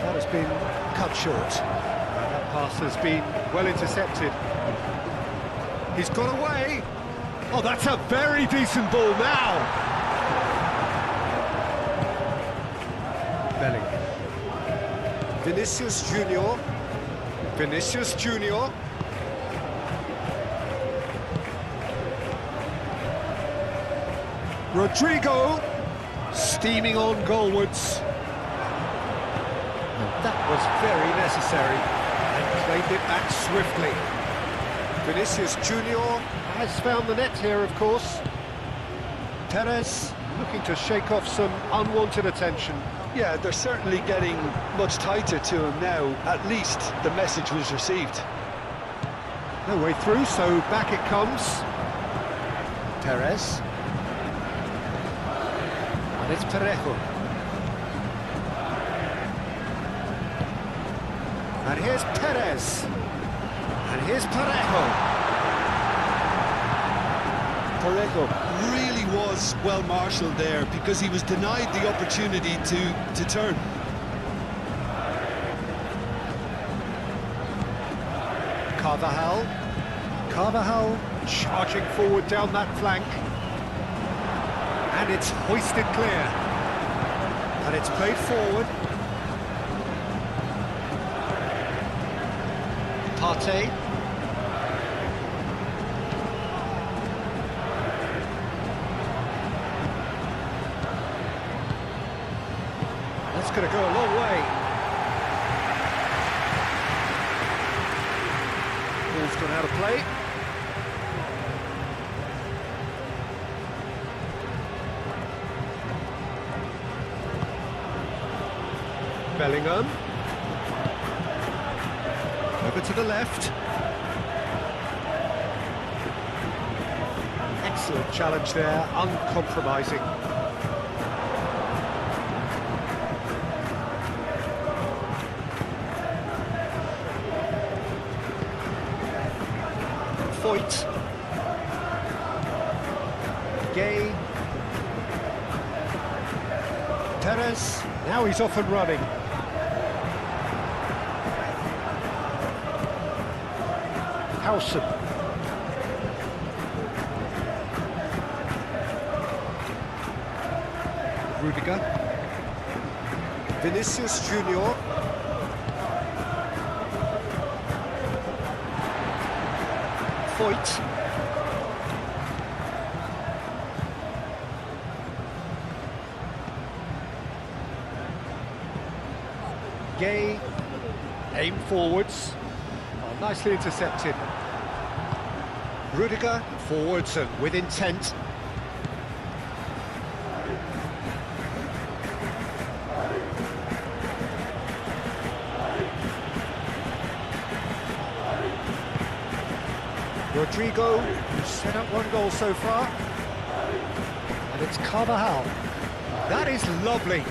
That has been cut short. That pass has been well intercepted. He's got away. Oh, that's a very decent ball now. Bellingham. Vinicius Junior. Vinicius Junior. Rodrigo steaming on goalwards. And that was very necessary and claimed it back swiftly. Vinicius Junior has found the net here, of course. Perez looking to shake off some unwanted attention. Yeah, they're certainly getting much tighter to him now. At least the message was received. No way through, so back it comes. Perez. And it's Parejo. And here's Perez. And here's Parejo. Parejo really was well marshalled there because he was denied the opportunity to turn. Carvajal. Carvajal charging forward down that flank. And it's hoisted clear. And it's played forward. Partey. going to go a long way. Ball's gone out of play. Bellingham. Over to the left. Excellent challenge there, uncompromising. Foyt. Gay. Perez. Now he's off and running. Howson. Rudiger. Vinicius Junior. Foyt. Gay. Aim forwards. Oh, nicely intercepted. Rudiger forwards and with intent. Rodrigo, who's set up one goal so far. And it's Carvajal. That is lovely.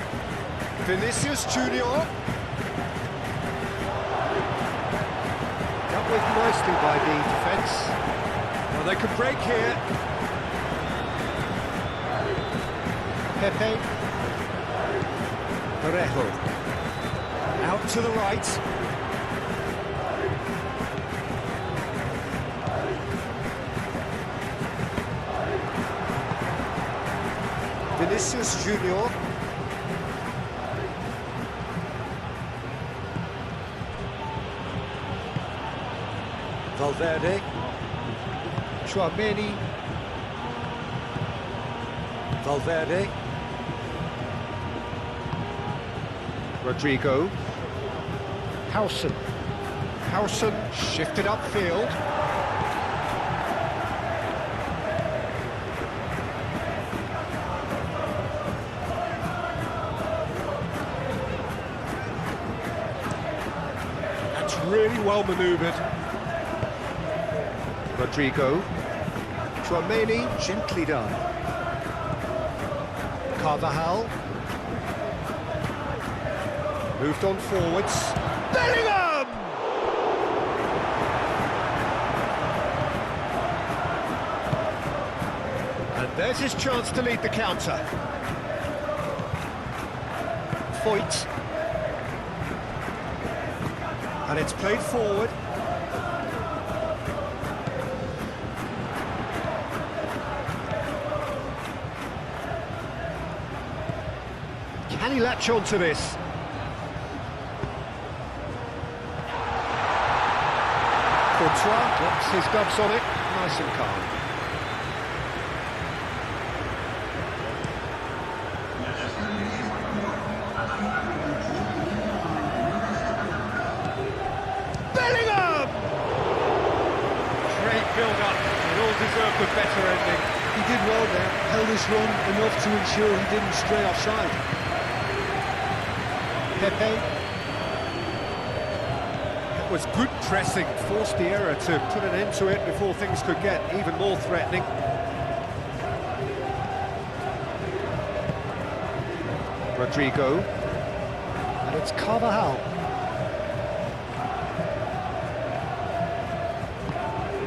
Vinicius Junior. Dealt with nicely by the defence. Well, they could break here. Pepe. Parejo. Out to the right. Vinicius Junior. Valverde. Tchouaméni. Valverde. Rodrigo. Howson. Howson shifted upfield. That's really well manoeuvred. Rodrigo. Tchouaméni, gently done. Carvajal. Moved on forwards. Bellingham! And there's his chance to lead the counter. Foyt. And it's played forward. Can he latch on to this? Courtois drops his gloves on it, nice and calm. Bellingham! Great build-up, it all deserved a better ending. He did well there, held his run enough to ensure he didn't stray offside. Pepe. It was good pressing, forced the error to put an end to it before things could get even more threatening. Rodrigo. And it's Carvajal.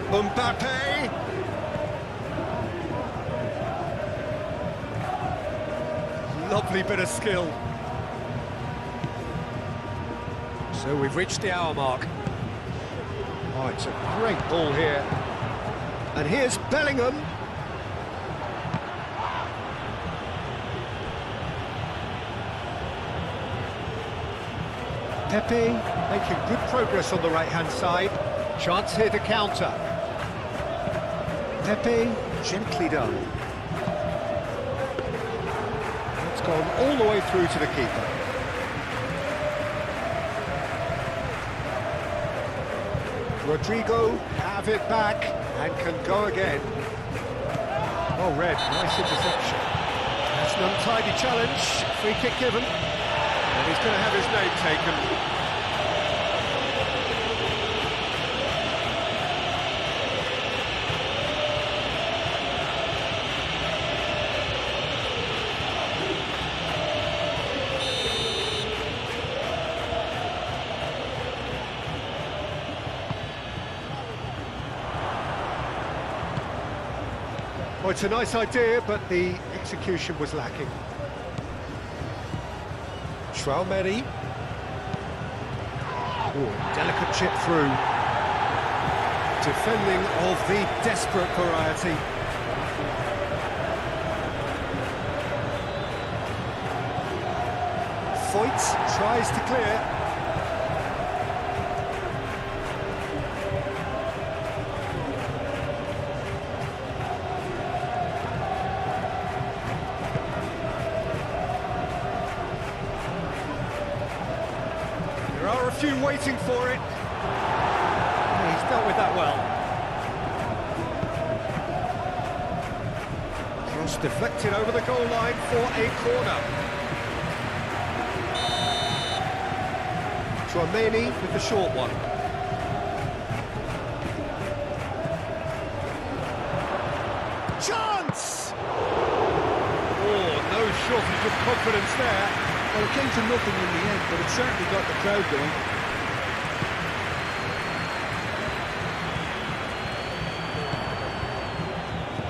Mbappe. Lovely bit of skill. So we've reached the hour mark. Oh, it's a great ball here. And here's Bellingham. Pepe making good progress on the right-hand side. Chance here to counter. Pepe, gently done. It's gone all the way through to the keeper. Rodrigo have it back and can go again. Well read, nice interception. That's an untidy challenge, free kick given. And he's going to have his name taken. Well, it's a nice idea, but the execution was lacking. Traumeri. Delicate chip through. Defending of the desperate variety. Foyt tries to clear. There are a few waiting for it. He's dealt with that well. Cross deflected over the goal line for a corner. Traumeri with the short one. Chance! Oh, no shortage of confidence there. Well, it came to nothing in the end, but it certainly got the crowd going.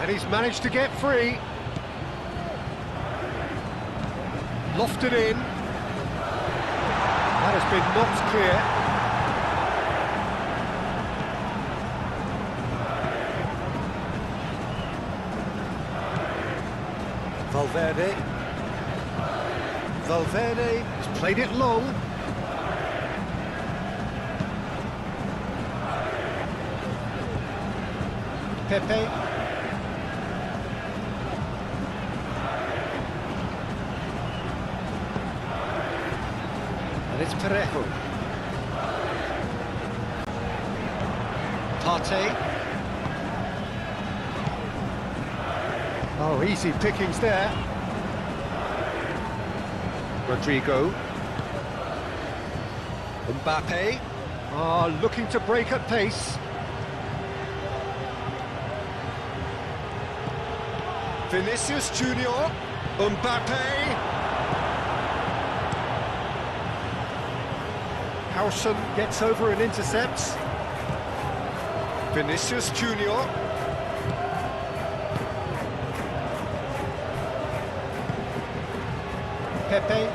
And he's managed to get free. Lofted in. That has been knocked clear. Valverde has played it long. Pepe. And it's Parejo. Partey. Oh, easy pickings there. Rodrigo. Mbappe. Looking to break at pace. Vinicius Junior. Mbappe. Howson gets over and intercepts. Vinicius Junior. Pepe.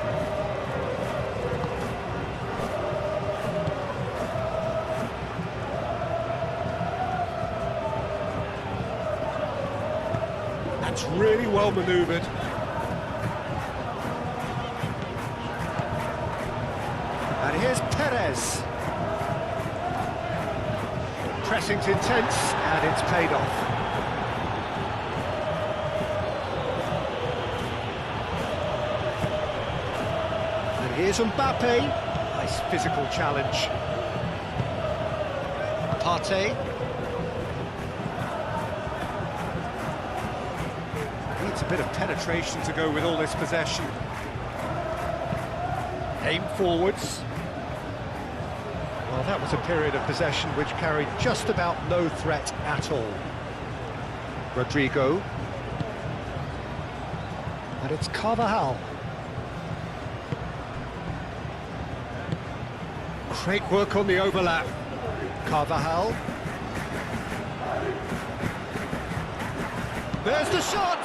That's really well manoeuvred. And here's Perez. Pressing's intense, and it's paid off. Here's Mbappe. Nice physical challenge. Partey. Needs a bit of penetration to go with all this possession. Aim forwards. Well, that was a period of possession which carried just about no threat at all. Rodrigo. And it's Carvajal. Great work on the overlap. Carvajal. There's the shot!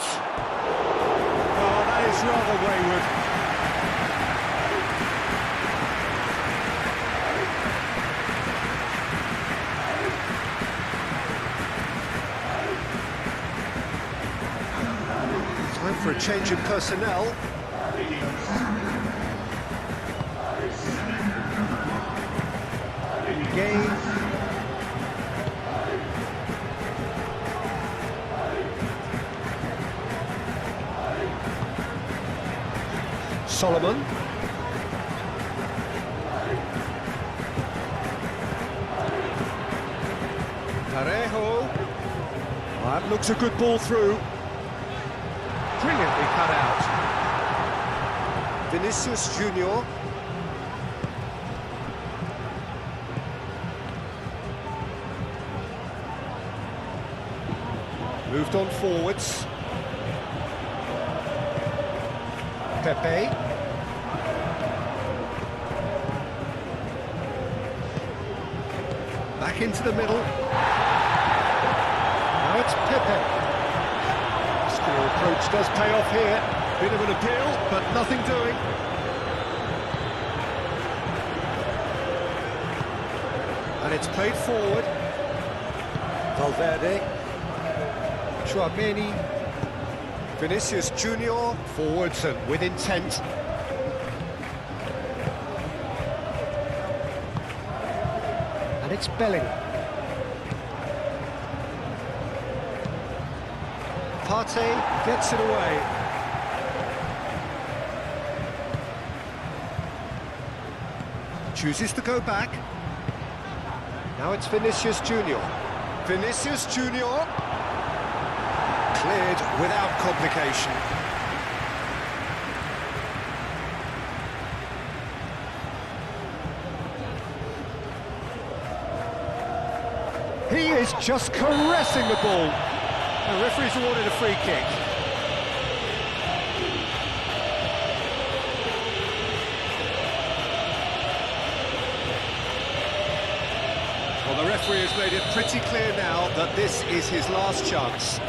Oh, that is rather wayward. Time for a change in personnel. Game. Solomon. Parejo. That looks a good ball through. Brilliantly cut out. Vinicius Junior. Moved on forwards. Pepe. Back into the middle. Now it's Pepe. Score approach does pay off here. Bit of an appeal, but nothing doing. And it's played forward. Valverde. Chouameni. Vinicius Junior. Forwards and with intent. And it's Bellingham. Partey gets it away. Chooses to go back. Now it's Vinicius Junior. Vinicius Junior. Cleared without complication. He is just caressing the ball. The referee's awarded a free kick. Well, the referee has made it pretty clear now that this is his last chance.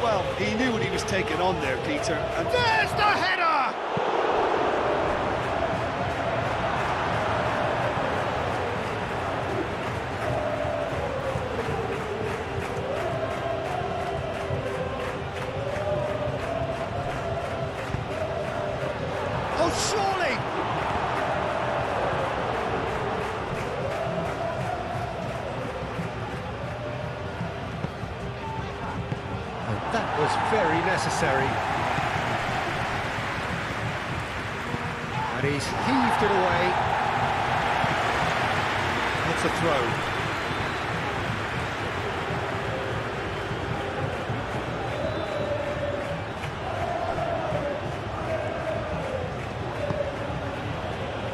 Well, he knew what he was taking on there, Peter. And There's the header! Oh, surely! And that was very necessary. And he's heaved it away. It's a throw.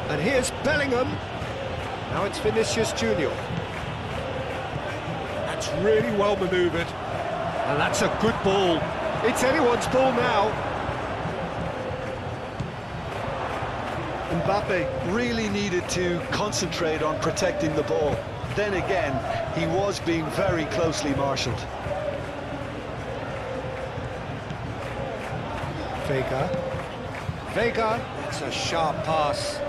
And here's Bellingham. Now it's Vinicius Junior. That's really well manoeuvred. And that's a good ball. It's anyone's ball now. Mbappe really needed to concentrate on protecting the ball. Then again, he was being very closely marshalled. Vega. Vega. That's a sharp pass.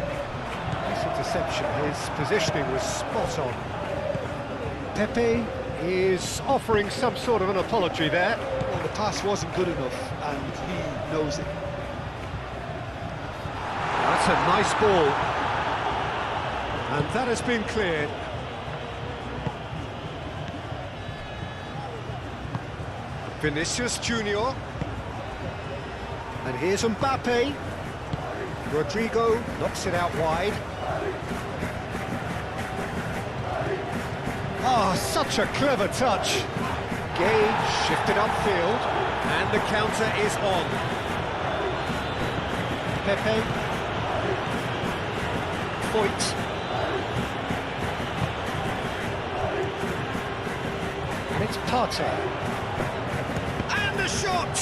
Nice interception. His positioning was spot on. Pepe is offering some sort of an apology there. Well, the pass wasn't good enough, and he knows it. That's a nice ball. And that has been cleared. Vinicius Junior. And here's Mbappe. Rodrigo knocks it out wide. Oh, such a clever touch. Gage shifted upfield, and the counter is on. Pepe. Foyt. And it's Partey. And the shot!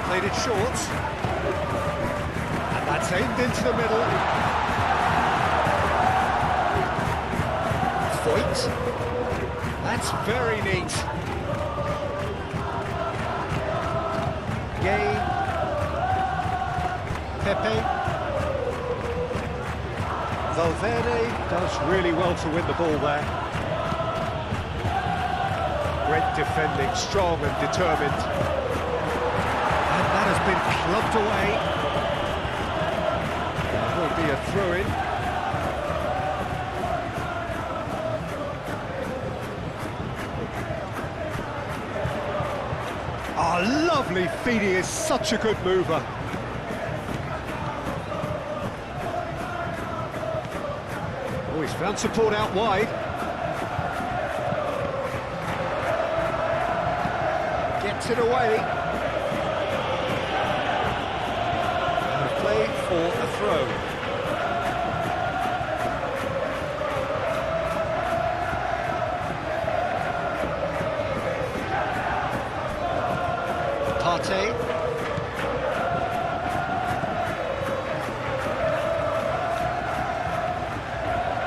Played it short, and that's aimed into the middle. Foyt, that's very neat. Gay, Pepe, Valverde does really well to win the ball there. Great defending, strong and determined. Has been clubbed away. There will be a throw-in. Oh, lovely feet, he is such a good mover. Oh, he's found support out wide. Gets it away. And a play for a throw. Partey.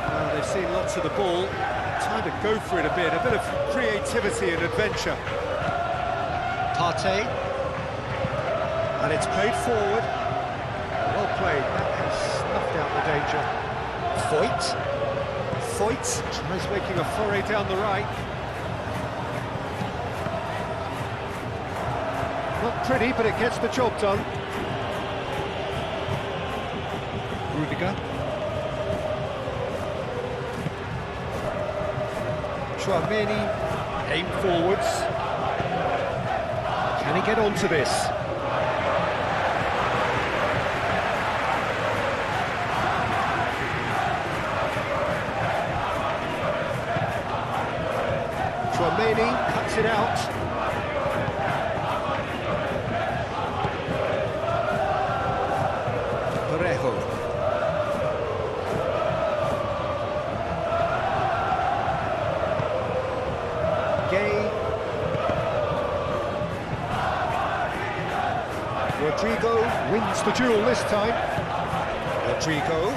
Well, they've seen lots of the ball. Time to go for it a bit of creativity and adventure. Partey. And it's played forward. Well played, that has snuffed out the danger. Foyt tries making a foray down the right. Not pretty, but it gets the job done. Rudiger. Tchouaméni, aim forwards. Can he get onto this? Tchouaméni cuts it out. Rodrigo wins the duel this time. Rodrigo.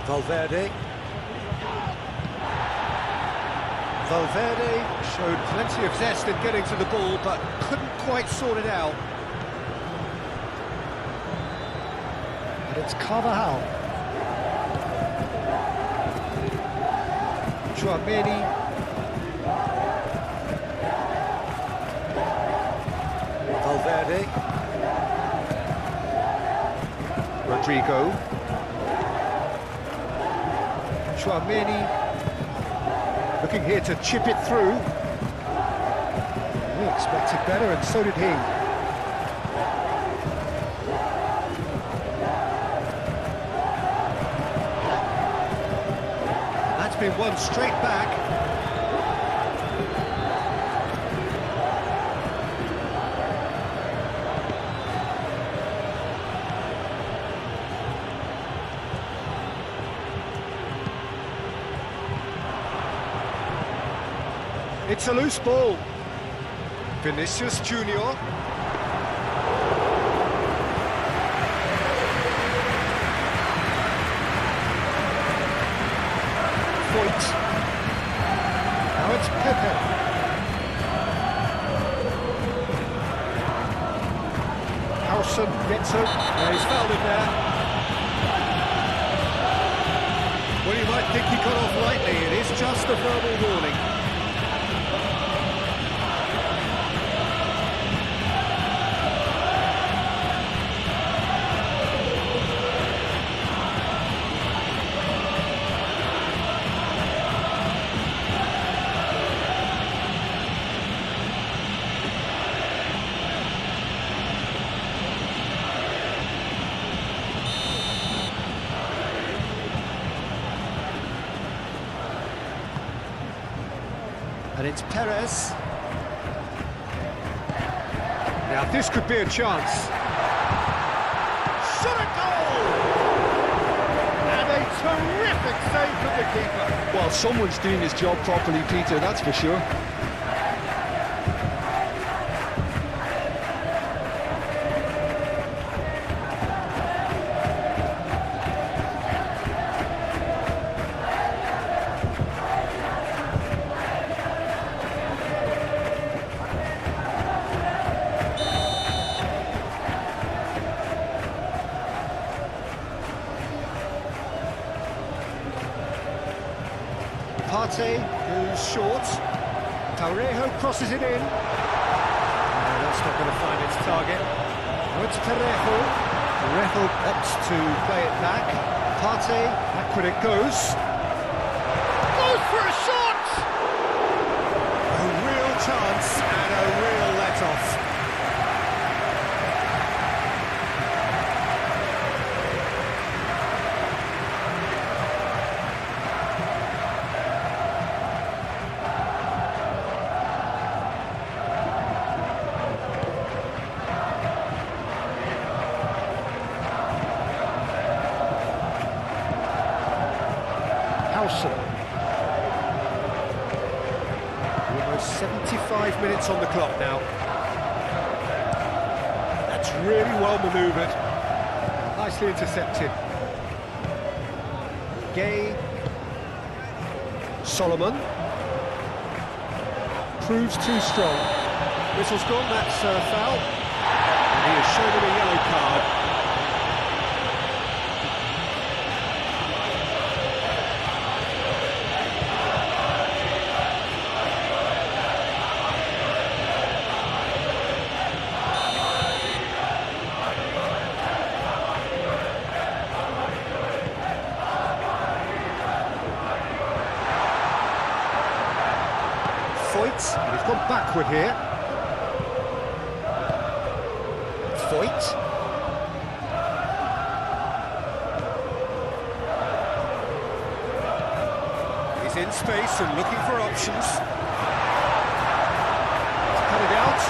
Valverde. Valverde showed plenty of zest in getting to the ball, but couldn't quite sort it out. And it's Carvajal. Tchouaméni. Valverde. Rodrigo. Tchouaméni. Looking here to chip it through. We expected better, and so did he. That's been won straight back. It's a loose ball. Vinicius Junior. Foyt. Now it's Pepe. Howson gets it. Yeah, he's fouled it there. Well, you might think he got off lightly. It is just a verbal warning. And it's Perez. Now this could be a chance. Shot a goal! And a terrific save from the keeper. Well, someone's doing his job properly, Peter, that's for sure. Partey goes short. Parejo crosses it in. No, that's not going to find its target. Now it's Parejo. Parejo opts to play it back. Partey, backward it goes. Goes for a shot! A real chance and a real let-off. Almost 75 minutes on the clock now. That's really well manoeuvred. Nicely intercepted. Gay. Solomon. Proves too strong. Whistle's gone, that's a foul. And he has shown him a yellow card. Foyt, and he's gone backward here. Foyt. He's in space and looking for options. Cut it out.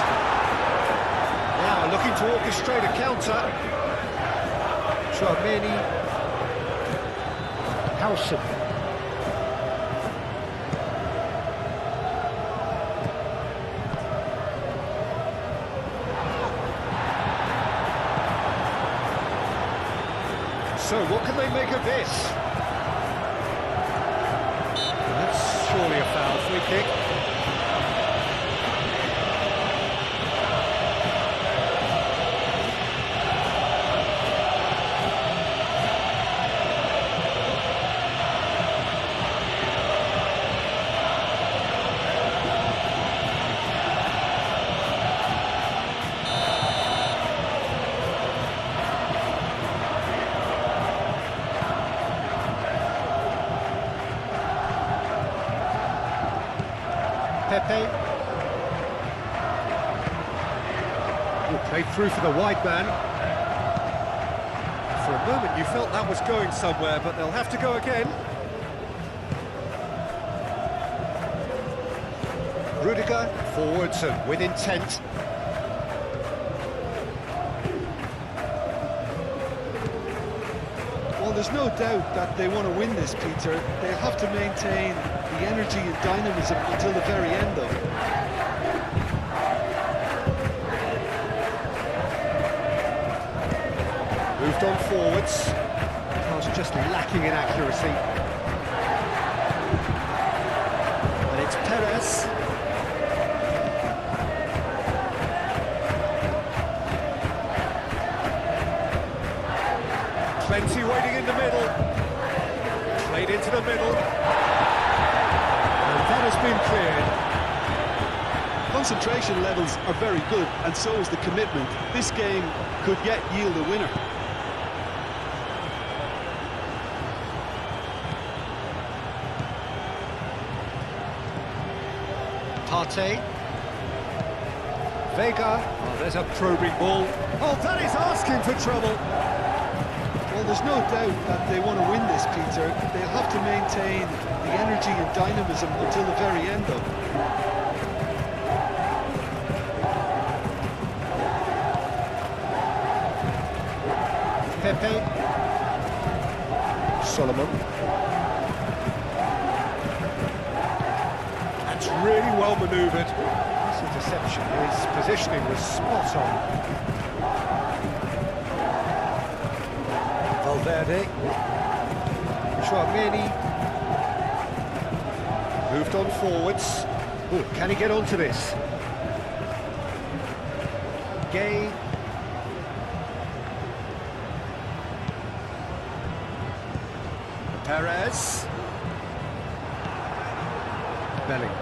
Now looking to orchestrate a counter. Tchouaméni. Howson. So, what can they make of this? That's surely a foul. Free kick. Pepe. Played through for the wide man. For a moment you felt that was going somewhere, but they'll have to go again. Rudiger forwards and with intent. Well, there's no doubt that they want to win this, Peter. They'll have to maintain the energy and dynamism until the very end, though. Moved on forwards. Pass just lacking in accuracy. And it's Perez. Plenty waiting in the middle. Played into the middle. And that has been cleared. Concentration levels are very good, and so is the commitment. This game could yet yield a winner. Partey. Vega. Oh, there's a probing ball. Oh, that is asking for trouble. Well, there's no doubt that they want to win this, Peter. They'll have to maintain the energy and dynamism until the very end, though. Pepe. Solomon. That's really well manoeuvred. This interception, his positioning was spot on. Valverde. Tchouaméni. Moved on forwards. Ooh, can he get onto this? Gay. Perez. Belling.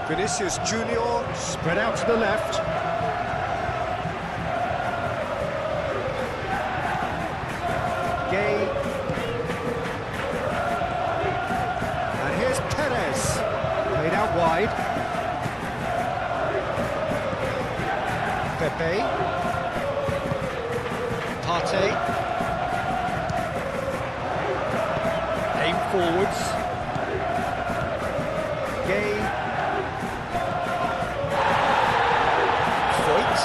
Vinicius Junior spread out to the left. Gay. Pepe. Partey. Aim forwards. Gay. Voigt.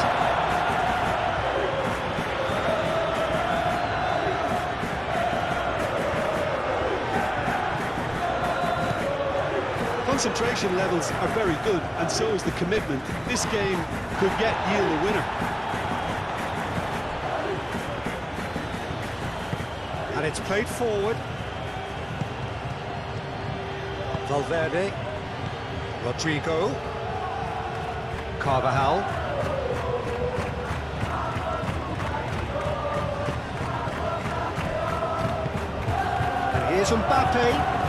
Concentration levels are very good, and so is the commitment. This game could yield a winner. And it's played forward. Valverde. Rodrigo. Carvajal. And here's Mbappe.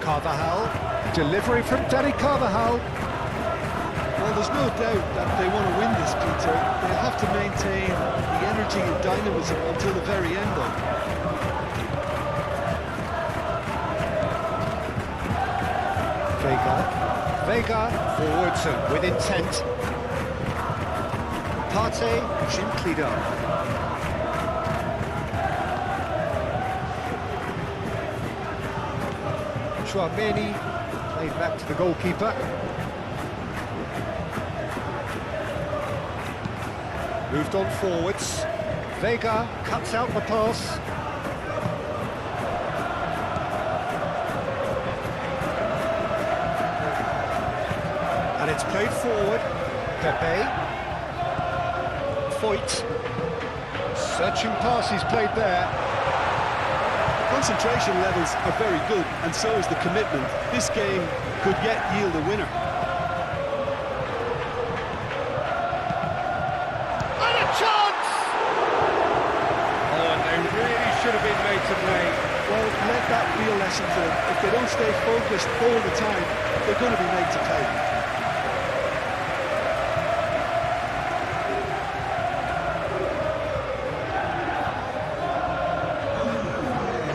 Carvajal, delivery from Danny Carvajal. Well, there's no doubt that they want to win this, Peter. They have to maintain the energy and dynamism until the very end, though. Vega, forwards and with intent. Partey, gently done. Chouameni, played back to the goalkeeper. Moved on forwards. Vega cuts out the pass. And it's played forward. Pepe. Voigt. Searching pass he's played there. Concentration levels are very good, and so is the commitment. This game could yield a winner. And a chance! Oh, and they really should have been made to play. Well, let that be a lesson for them. If they don't stay focused all the time, they're going to be made to play.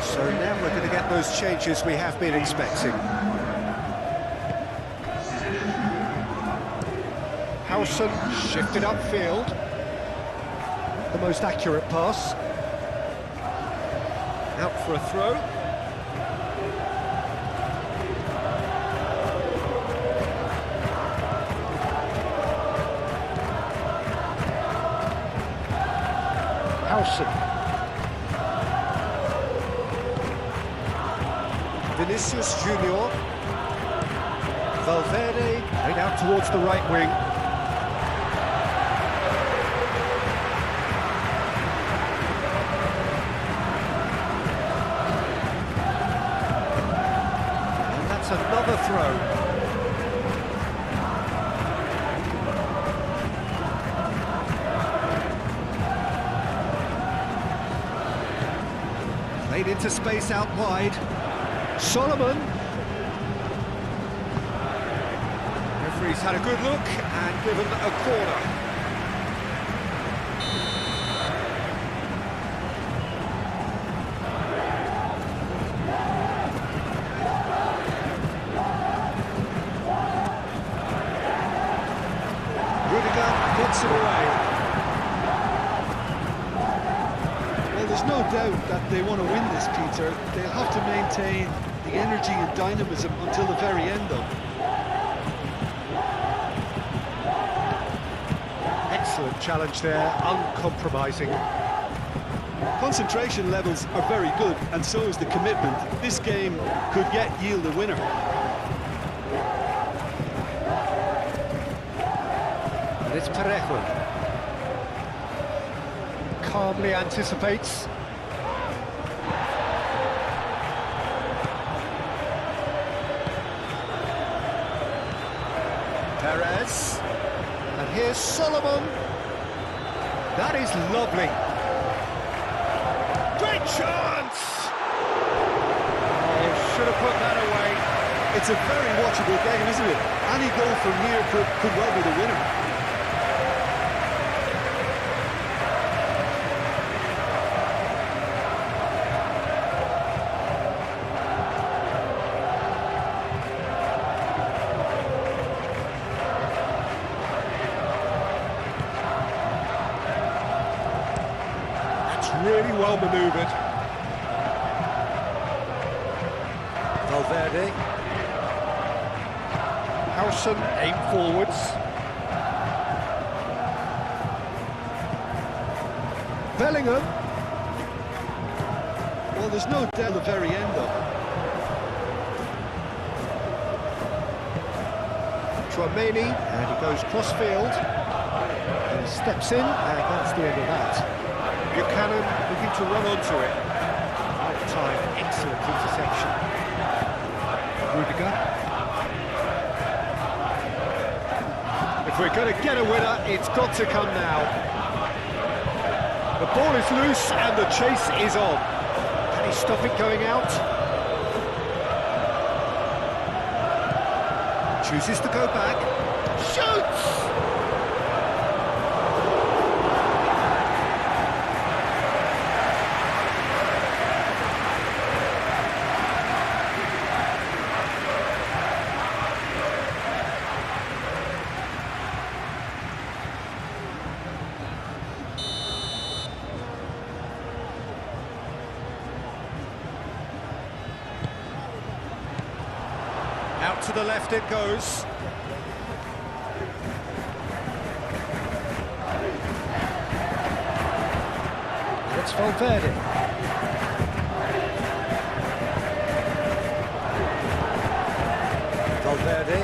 So now we're going to get those changes we have been expecting. Howson shifted upfield. The most accurate pass. Out for a throw. Howson. Vinicius Junior. Valverde played out towards the right wing. And that's another throw. Played into space out wide. Solomon. Referee's had a good look and given a corner. Rudiger puts it away. Well, there's no doubt that they want to win this, Peter. They'll have to maintain the energy and dynamism until the very end, though. Excellent challenge there, uncompromising. Concentration levels are very good, and so is the commitment. This game could yield a winner. And it's Parejo. Calmly anticipates. Perez. And here's Solomon. That is lovely. Great chance! Oh, should have put that away. It's a very watchable game, isn't it? Any goal from here could well be the winner. well manoeuvred. Valverde. Howson aim forwards. Bellingham. Well, there's no doubt at the very end, though. Chouameni, and he goes cross-field. And steps in, and that's the end of that. Buchanan looking to run onto it. Right time, excellent interception. Rudiger. If we're going to get a winner, it's got to come now. The ball is loose and the chase is on. Can he stop it going out? Chooses to go back. Shoots! Out to the left it goes. It's Valverde. Valverde.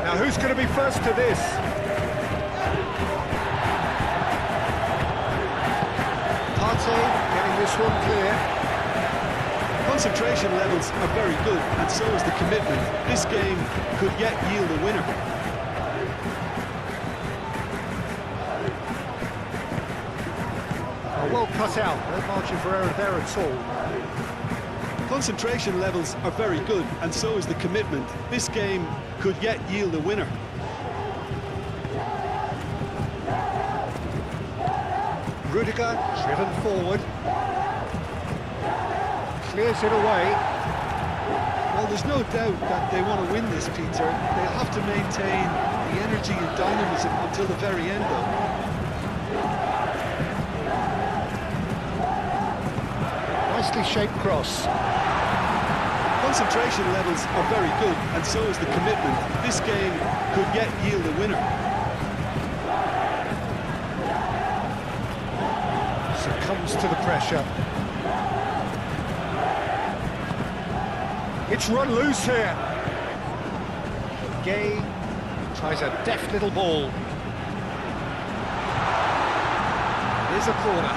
Now who's going to be first to this? Getting this one clear. Concentration levels are very good, and so is the commitment. This game could yet yield a winner. Oh, well cut out, no margin for error there at all. Concentration levels are very good, and so is the commitment. This game could yet yield a winner. Rudiger, driven forward. Clears it away. Well, there's no doubt that they want to win this, Peter. They'll have to maintain the energy and dynamism until the very end, though. Nicely shaped cross. Concentration levels are very good, and so is the commitment. This game could yet yield a winner. Succumbs to the pressure. It's run loose here. Gay tries a deft little ball. Here's a corner.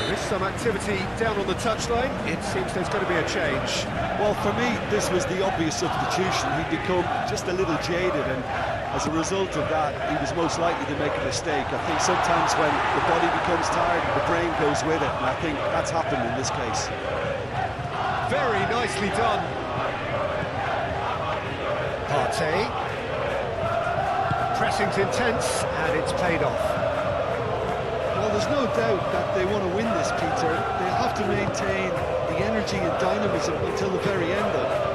There is some activity down on the touchline. It seems there's going to be a change. Well, for me, this was the obvious substitution. He'd become just a little jaded, and as a result of that, he was most likely to make a mistake. I think sometimes when the body becomes tired, the brain goes with it, and I think that's happened in this case. Very nicely done. Partey. Pressing's intense, and it's paid off. Well, there's no doubt that they want to win this, Peter. They'll have to maintain the energy and dynamism until the very end, though.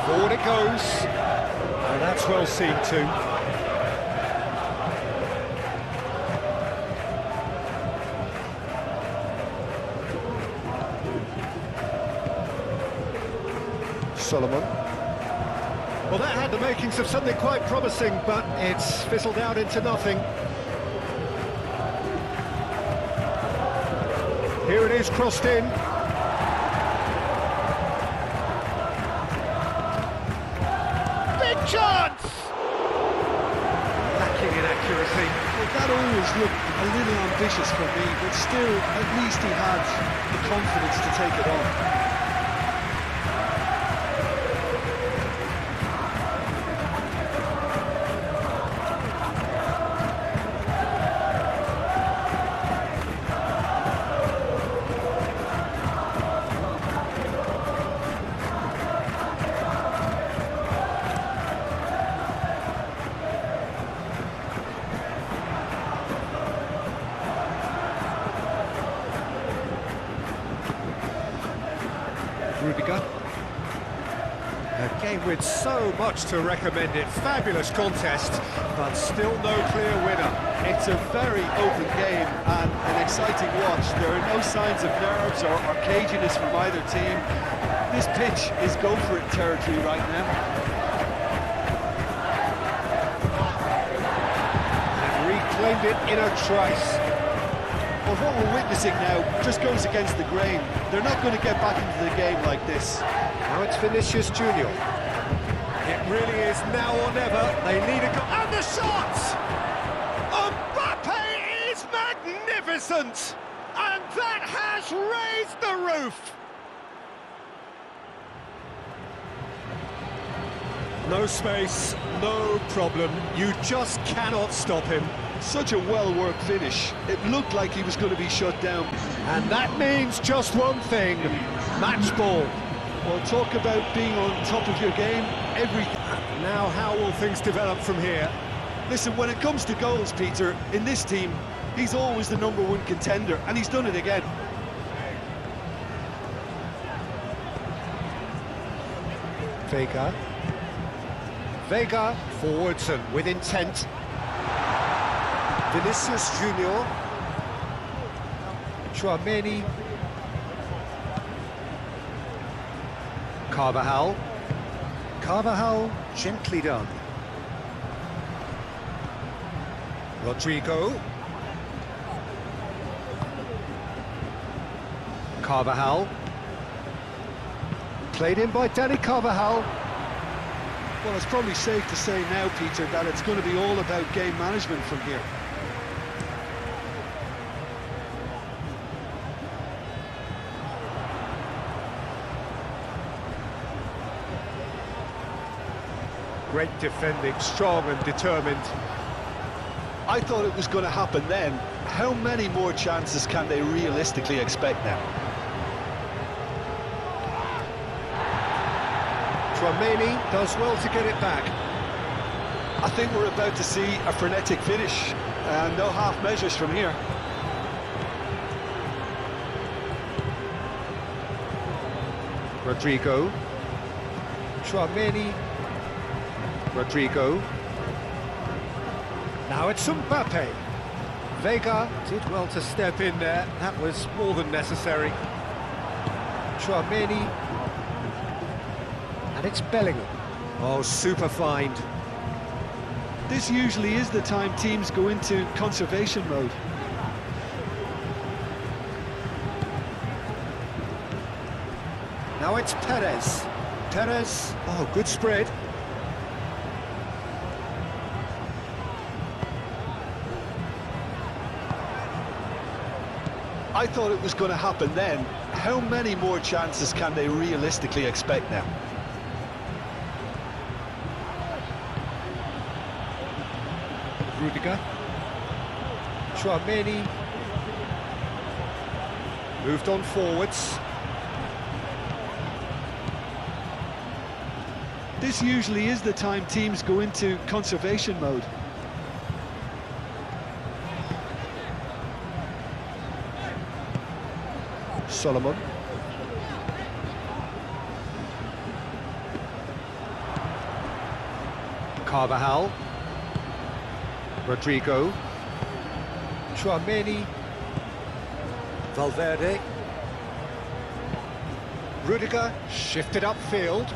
Forward it goes, and that's well seen too. Solomon. Well, that had the makings of something quite promising, but it's fizzled out into nothing. Here it is, crossed in. Chance! Lacking in accuracy. Well, that always looked a little ambitious for me, but still, at least he had the confidence to take it on. Rudiger. A game with so much to recommend it. Fabulous contest, but still no clear winner. It's a very open game and an exciting watch. There are no signs of nerves or caginess from either team. This pitch is go-for-it territory right now. And reclaimed it in a trice. Well, what we're witnessing now just goes against the grain. They're not going to get back into the game like this. Now it's Vinicius Junior. It really is now or never. They need a goal. And the shot! Mbappe is magnificent! And that has raised the roof! No space, no problem. You just cannot stop him. Such a well-worked finish. It looked like he was going to be shut down. And that means just one thing, match ball. Well, talk about being on top of your game, everything. Now how will things develop from here? Listen, when it comes to goals, Peter, in this team, he's always the #1 contender, and he's done it again. Vega, forwards and with intent. Vinicius Junior. Chouameni. Carvajal, gently done. Rodrigo. Carvajal. Played in by Danny Carvajal. Well, it's probably safe to say now, Peter, that it's going to be all about game management from here. Great defending, strong and determined. I thought it was going to happen then. How many more chances can they realistically expect now? Chouameni does well to get it back. I think we're about to see a frenetic finish, and no half measures from here. Rodrigo. Chouameni. Rodrigo. Now it's Mbappe. Vega did well to step in there. That was more than necessary. Chouameni. And it's Bellingham. Oh, super find. This usually is the time teams go into conservation mode. Now it's Perez. Perez. Oh, good spread. I thought it was going to happen then. How many more chances can they realistically expect now? Rudiger. Chouameni. Moved on forwards. This usually is the time teams go into conservation mode. Solomon. Carvajal. Rodrigo. Chouameni. Valverde. Rudiger shifted upfield.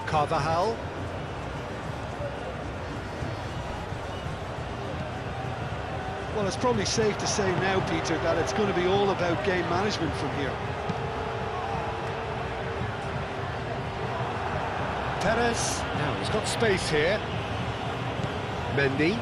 Carvajal. Well, it's probably safe to say now, Peter, that it's going to be all about game management from here. Perez. Now he's got space here. Mendy.